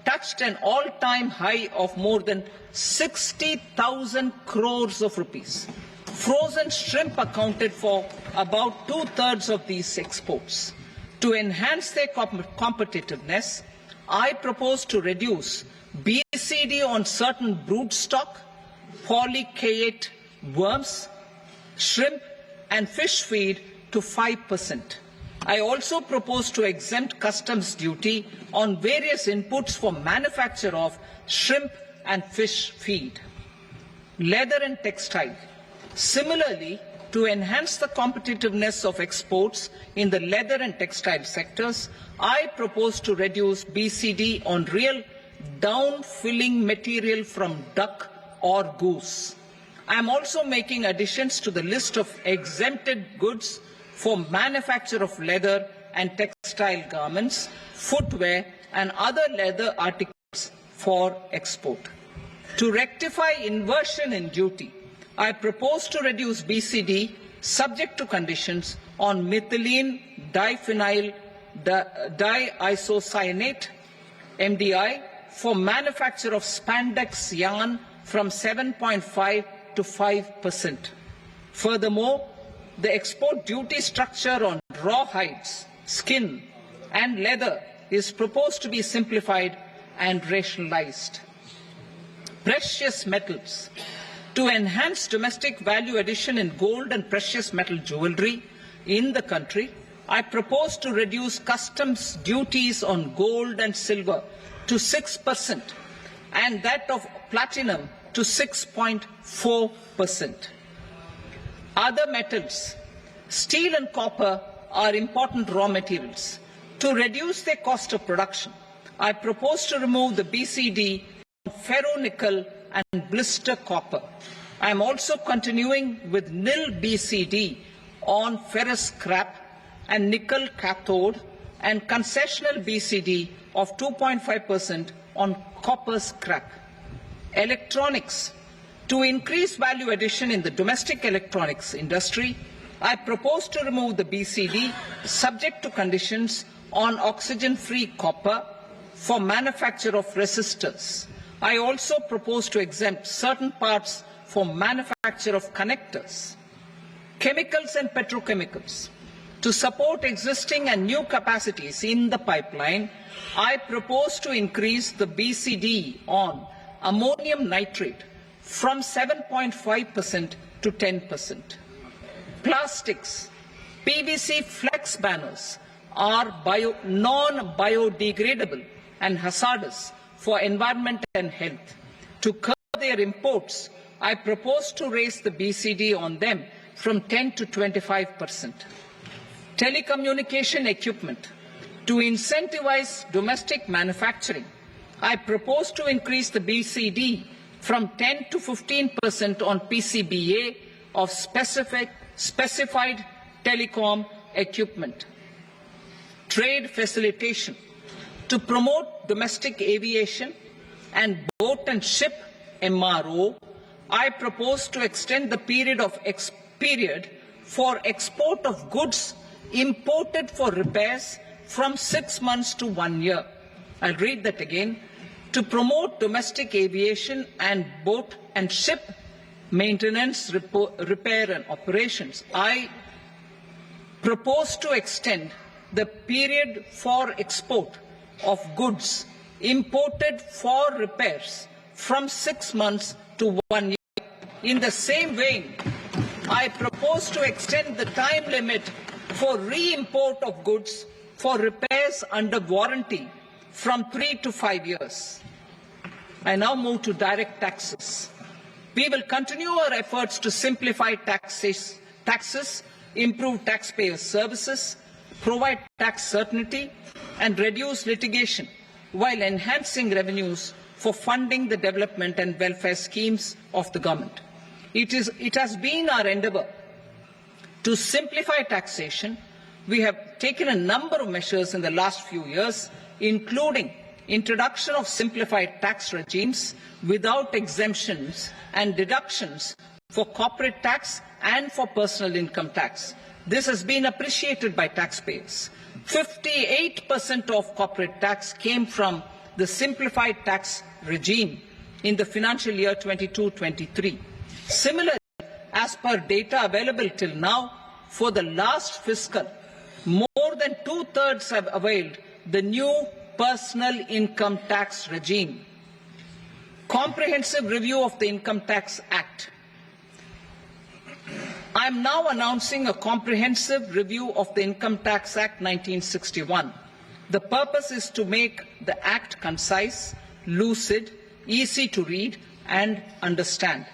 touched an all-time high of more than 60,000 crores of rupees. Frozen shrimp accounted for about 2/3 of these exports. To enhance their competitiveness, I propose to reduce BCD on certain broodstock, polychaete worms, shrimp and fish feed to 5%. I also propose to exempt customs duty on various inputs for manufacture of shrimp and fish feed. Leather and textile. Similarly, to enhance the competitiveness of exports in the leather and textile sectors, I propose to reduce BCD on real down-filling material from duck or goose. I am also making additions to the list of exempted goods for manufacture of leather and textile garments, footwear and other leather articles for export. To rectify inversion in duty, I propose to reduce BCD subject to conditions on methylene diphenyl diisocyanate MDI for manufacture of spandex yarn from 7.5 to 5%. Furthermore, the export duty structure on raw hides, skin and leather is proposed to be simplified and rationalized. Precious metals. To enhance domestic value addition in gold and precious metal jewellery in the country, I propose to reduce customs duties on gold and silver to 6% and that of platinum to 6.4%. Other metals, steel and copper are important raw materials. To reduce their cost of production, I propose to remove the BCD on ferronickel and blister copper. I am also continuing with nil BCD on ferrous scrap and nickel cathode and concessional BCD of 2.5% on copper scrap. Electronics. To increase value addition in the domestic electronics industry, I propose to remove the BCD subject to conditions on oxygen-free copper for manufacture of resistors. I also propose to exempt certain parts for manufacture of connectors. Chemicals and petrochemicals. To support existing and new capacities in the pipeline, I propose to increase the BCD on ammonium nitrate from 7.5% to 10%. Plastics. PVC flex banners are non-biodegradable and hazardous for environment and health. To curb their imports, I propose to raise the BCD on them from 10 to 25%. Telecommunication equipment. To incentivize domestic manufacturing, I propose to increase the BCD from 10 to 15% on PCBA of specific specified telecom equipment, trade facilitation, to promote domestic aviation and boat and ship MRO. I propose to extend the period for export of goods imported for repairs from 6 months to 1 year. I'll read that again. To promote domestic aviation and boat and ship maintenance, repair and operations, I propose to extend the period for export of goods imported for repairs from 6 months to 1 year. In the same vein, I propose to extend the time limit for re-import of goods for repairs under warranty from 3 to 5 years. I now move to direct taxes. We will continue our efforts to simplify taxes, improve taxpayer services, provide tax certainty, and reduce litigation while enhancing revenues for funding the development and welfare schemes of the government. It has been our endeavour to simplify taxation. We have taken a number of measures in the last few years, including introduction of simplified tax regimes without exemptions and deductions for corporate tax and for personal income tax. This has been appreciated by taxpayers. 58% of corporate tax came from the simplified tax regime in the financial year 22-23. Similarly, as per data available till now, for the last fiscal, more than 2/3 have availed the new personal income tax regime. Comprehensive review of the Income Tax Act. I am now announcing a comprehensive review of the Income Tax Act 1961. The purpose is to make the Act concise, lucid, easy to read and understand.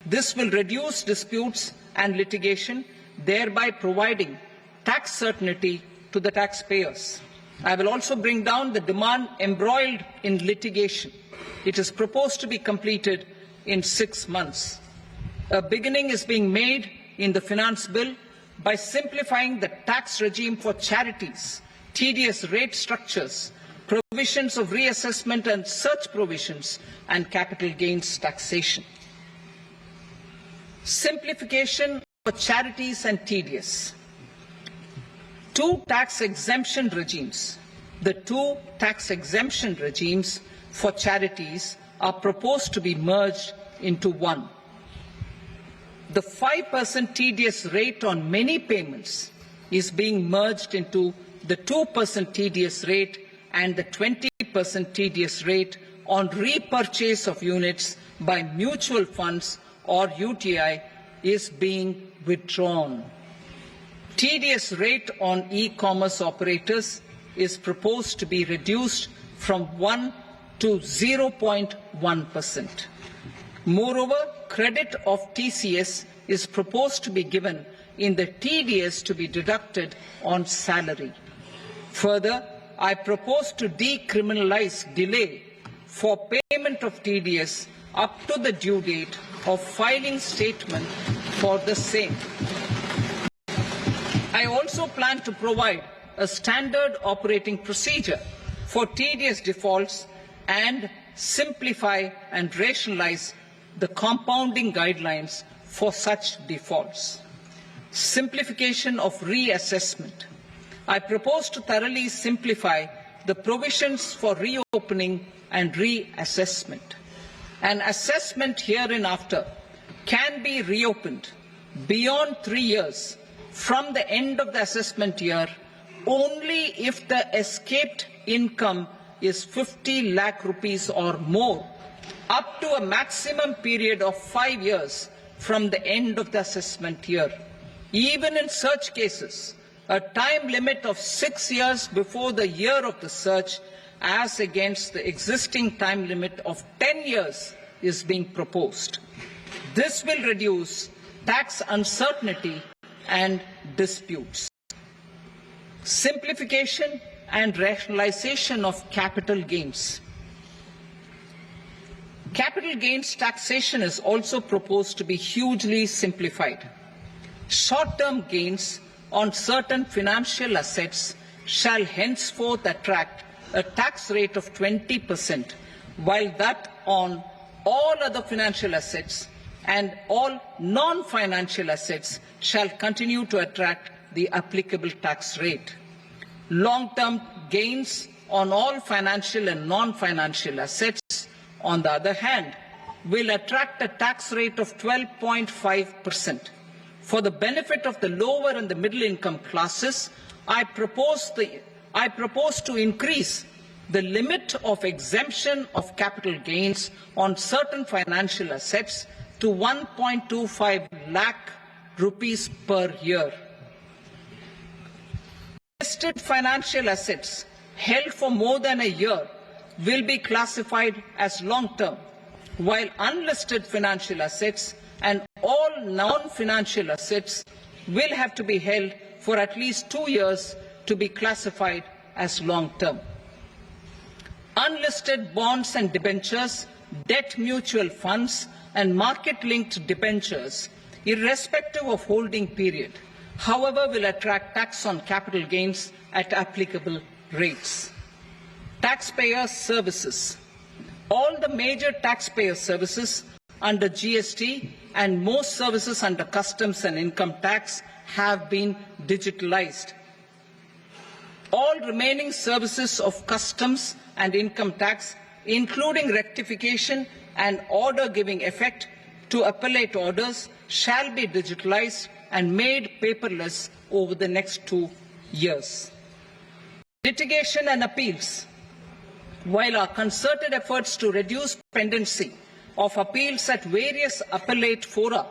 This will reduce disputes and litigation, thereby providing tax certainty to the taxpayers. I will also bring down the demand embroiled in litigation. It is proposed to be completed in 6 months. A beginning is being made in the Finance Bill by simplifying the tax regime for charities, tedious rate structures, provisions of reassessment and such provisions, and capital gains taxation. Simplification for charities and tedious. Two tax exemption regimes. The two tax exemption regimes for charities are proposed to be merged into one. The 5% TDS rate on many payments is being merged into the 2% TDS rate, and the 20% TDS rate on repurchase of units by mutual funds or UTI is being withdrawn. TDS rate on e-commerce operators is proposed to be reduced from 1 to 0.1%. Moreover, credit of TCS is proposed to be given in the TDS to be deducted on salary. Further, I propose to decriminalize delay for payment of TDS up to the due date of filing statement for the same. I also plan to provide a standard operating procedure for TDS defaults and simplify and rationalize the compounding guidelines for such defaults. Simplification of reassessment. I propose to thoroughly simplify the provisions for reopening and reassessment. An assessment hereinafter can be reopened beyond 3 years from the end of the assessment year only if the escaped income is 50 lakh rupees or more, up to a maximum period of 5 years from the end of the assessment year. Even in such cases, a time limit of 6 years before the year of the search, as against the existing time limit of 10 years, is being proposed. This will reduce tax uncertainty and disputes. Simplification and rationalization of capital gains. Capital gains taxation is also proposed to be hugely simplified. Short-term gains on certain financial assets shall henceforth attract a tax rate of 20%, while that on all other financial assets and all non-financial assets shall continue to attract the applicable tax rate. Long-term gains on all financial and non-financial assets, on the other hand, will attract a tax rate of 12.5%. For the benefit of the lower and the middle income classes, I propose to increase the limit of exemption of capital gains on certain financial assets to 1.25 lakh rupees per year. Listed financial assets held for more than a year will be classified as long-term, while unlisted financial assets and all non-financial assets will have to be held for at least 2 years to be classified as long-term. Unlisted bonds and debentures, debt mutual funds and market-linked debentures, irrespective of holding period, however, will attract tax on capital gains at applicable rates. Taxpayer services. All the major taxpayer services under GST and most services under customs and income tax have been digitalized. All remaining services of customs and income tax, including rectification and order giving effect to appellate orders, shall be digitalized and made paperless over the next 2 years. Litigation and appeals. While our concerted efforts to reduce pendency of appeals at various appellate fora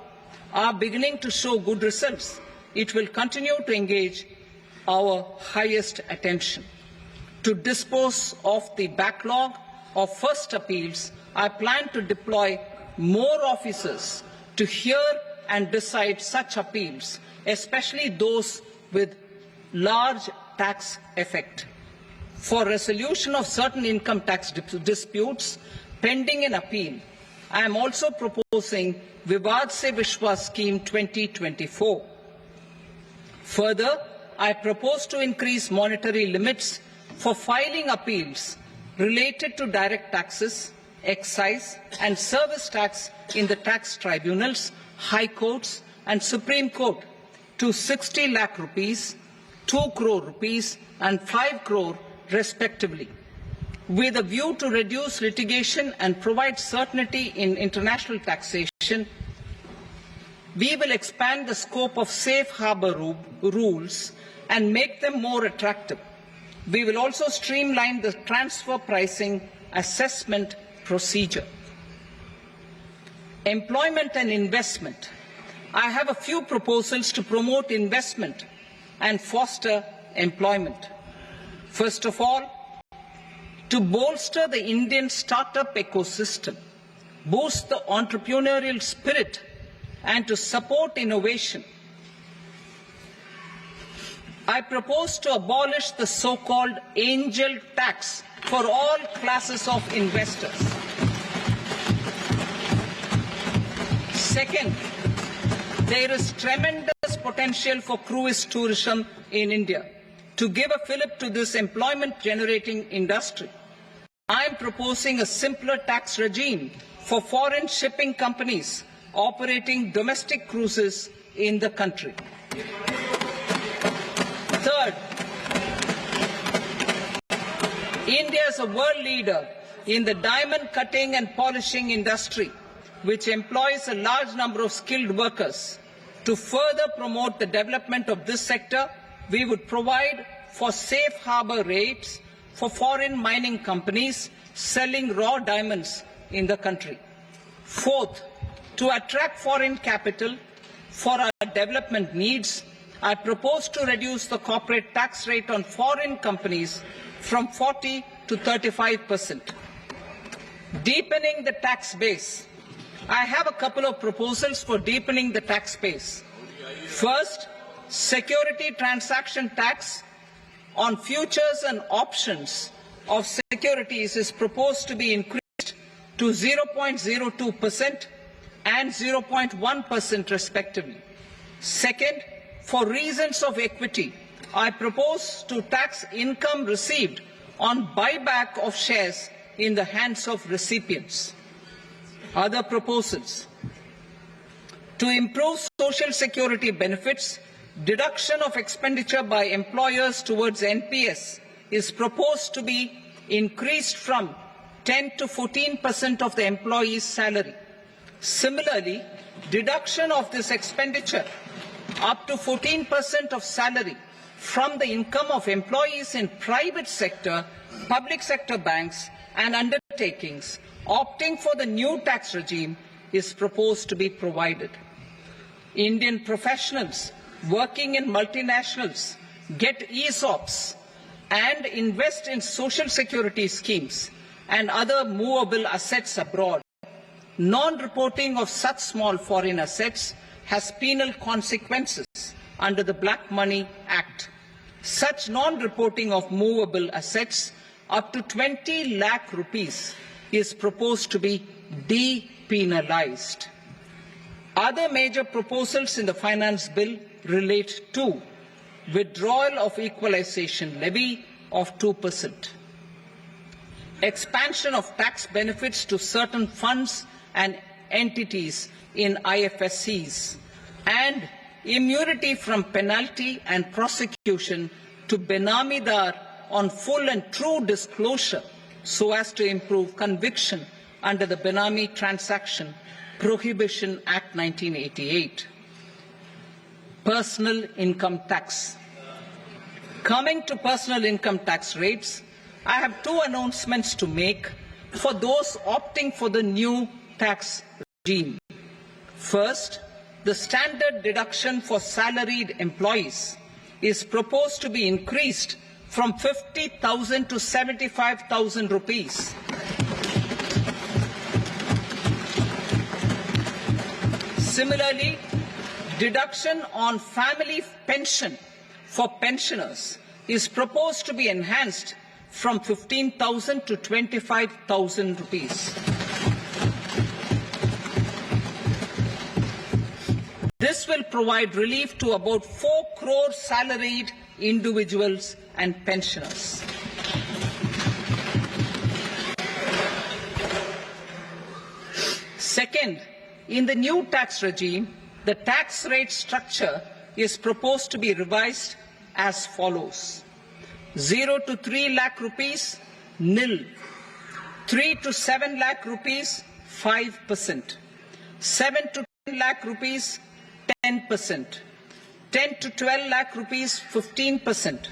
are beginning to show good results, it will continue to engage our highest attention. To dispose of the backlog of first appeals, I plan to deploy more officers to hear and decide such appeals, especially those with large tax effect. For resolution of certain income tax disputes pending in appeal, I am also proposing Vivad Se Vishwas Scheme 2024. Further, I propose to increase monetary limits for filing appeals related to direct taxes, excise and service tax in the tax tribunals, high courts and Supreme Court to 60 lakh rupees, 2 crore rupees and 5 crore respectively. With a view to reduce litigation and provide certainty in international taxation, we will expand the scope of safe harbour rules and make them more attractive. We will also streamline the transfer pricing assessment procedure. Employment and investment. I have a few proposals to promote investment and foster employment. First of all, to bolster the Indian startup ecosystem, boost the entrepreneurial spirit, and to support innovation, I propose to abolish the so-called angel tax for all classes of investors. Second, there is tremendous potential for cruise tourism in India. To give a fillip to this employment-generating industry, I am proposing a simpler tax regime for foreign shipping companies operating domestic cruises in the country. Third, India is a world leader in the diamond cutting and polishing industry, which employs a large number of skilled workers. To further promote the development of this sector, we would provide for safe harbour rates for foreign mining companies selling raw diamonds in the country. Fourth, to attract foreign capital for our development needs, I propose to reduce the corporate tax rate on foreign companies from 40 to 35%. Deepening the tax base. I have a couple of proposals for deepening the tax base. First, security transaction tax on futures and options of securities is proposed to be increased to 0.02% and 0.1% respectively. Second, for reasons of equity, I propose to tax income received on buyback of shares in the hands of recipients. Other proposals: to improve social security benefits, deduction of expenditure by employers towards NPS is proposed to be increased from 10 to 14% of the employee's salary. Similarly, deduction of this expenditure up to 14% of salary from the income of employees in private sector, public sector banks and undertakings opting for the new tax regime is proposed to be provided. Indian professionals working in multinationals get ESOPs and invest in social security schemes and other movable assets abroad. Non-reporting of such small foreign assets has penal consequences under the Black Money Act. Such non-reporting of movable assets up to 20 lakh rupees is proposed to be depenalized. Other major proposals in the finance bill relate to withdrawal of equalization levy of 2%, expansion of tax benefits to certain funds and entities in IFSCs, and immunity from penalty and prosecution to Benamidar on full and true disclosure so as to improve conviction under the Benami Transaction Prohibition Act 1988. Personal income tax. Coming to personal income tax rates, I have two announcements to make for those opting for the new tax regime. First, the standard deduction for salaried employees is proposed to be increased from 50,000 to 75,000 rupees. Similarly, deduction on family pension for pensioners is proposed to be enhanced from 15,000 to 25,000 rupees. This will provide relief to about 4 crore salaried individuals and pensioners. Second, in the new tax regime, the tax rate structure is proposed to be revised as follows: 0 to 3 lakh rupees, nil; 3 to 7 lakh rupees, 5%; 7 to 10 lakh rupees, 10%; 10 to 12 lakh rupees, 15%;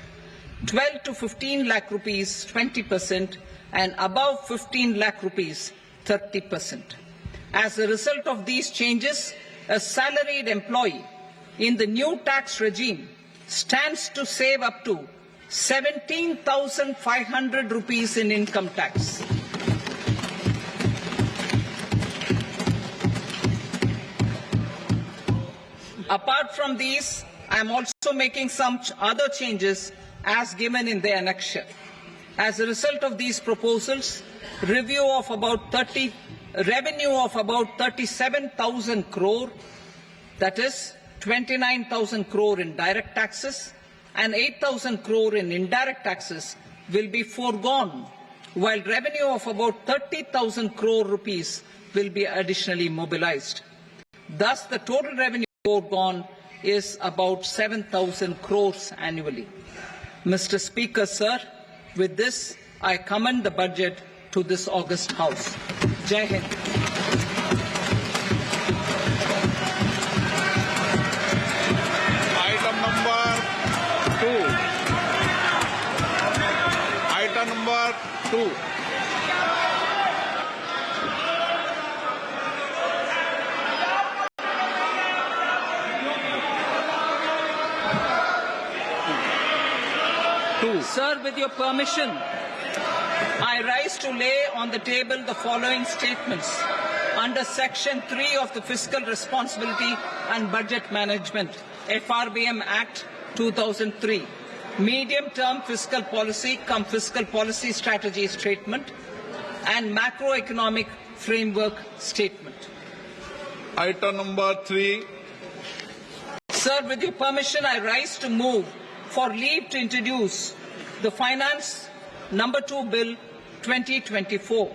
12 to 15 lakh rupees, 20%; and above 15 lakh rupees, 30%. As a result of these changes, a salaried employee in the new tax regime stands to save up to 17,500 rupees in income tax. Apart from these, I am also making some other changes as given in the annexure. As a result of these proposals, revenue of about 37,000 crore, that is 29,000 crore in direct taxes and 8,000 crore in indirect taxes, will be foregone, while revenue of about 30,000 crore rupees will be additionally mobilized. Thus, the total revenue foregone is about 7,000 crores annually. Mr. Speaker, sir, with this, I commend the budget to this august House. Jai Hind. Item number 2. Item number 2. Sir, with your permission, I rise to lay on the table the following statements under Section 3 of the Fiscal Responsibility and Budget Management, FRBM Act 2003, Medium-Term Fiscal Policy cum Fiscal Policy Strategy Statement and Macroeconomic Framework Statement. Item number 3. Sir, with your permission, I rise to move for leave to introduce the Finance Number 2 Bill 2024.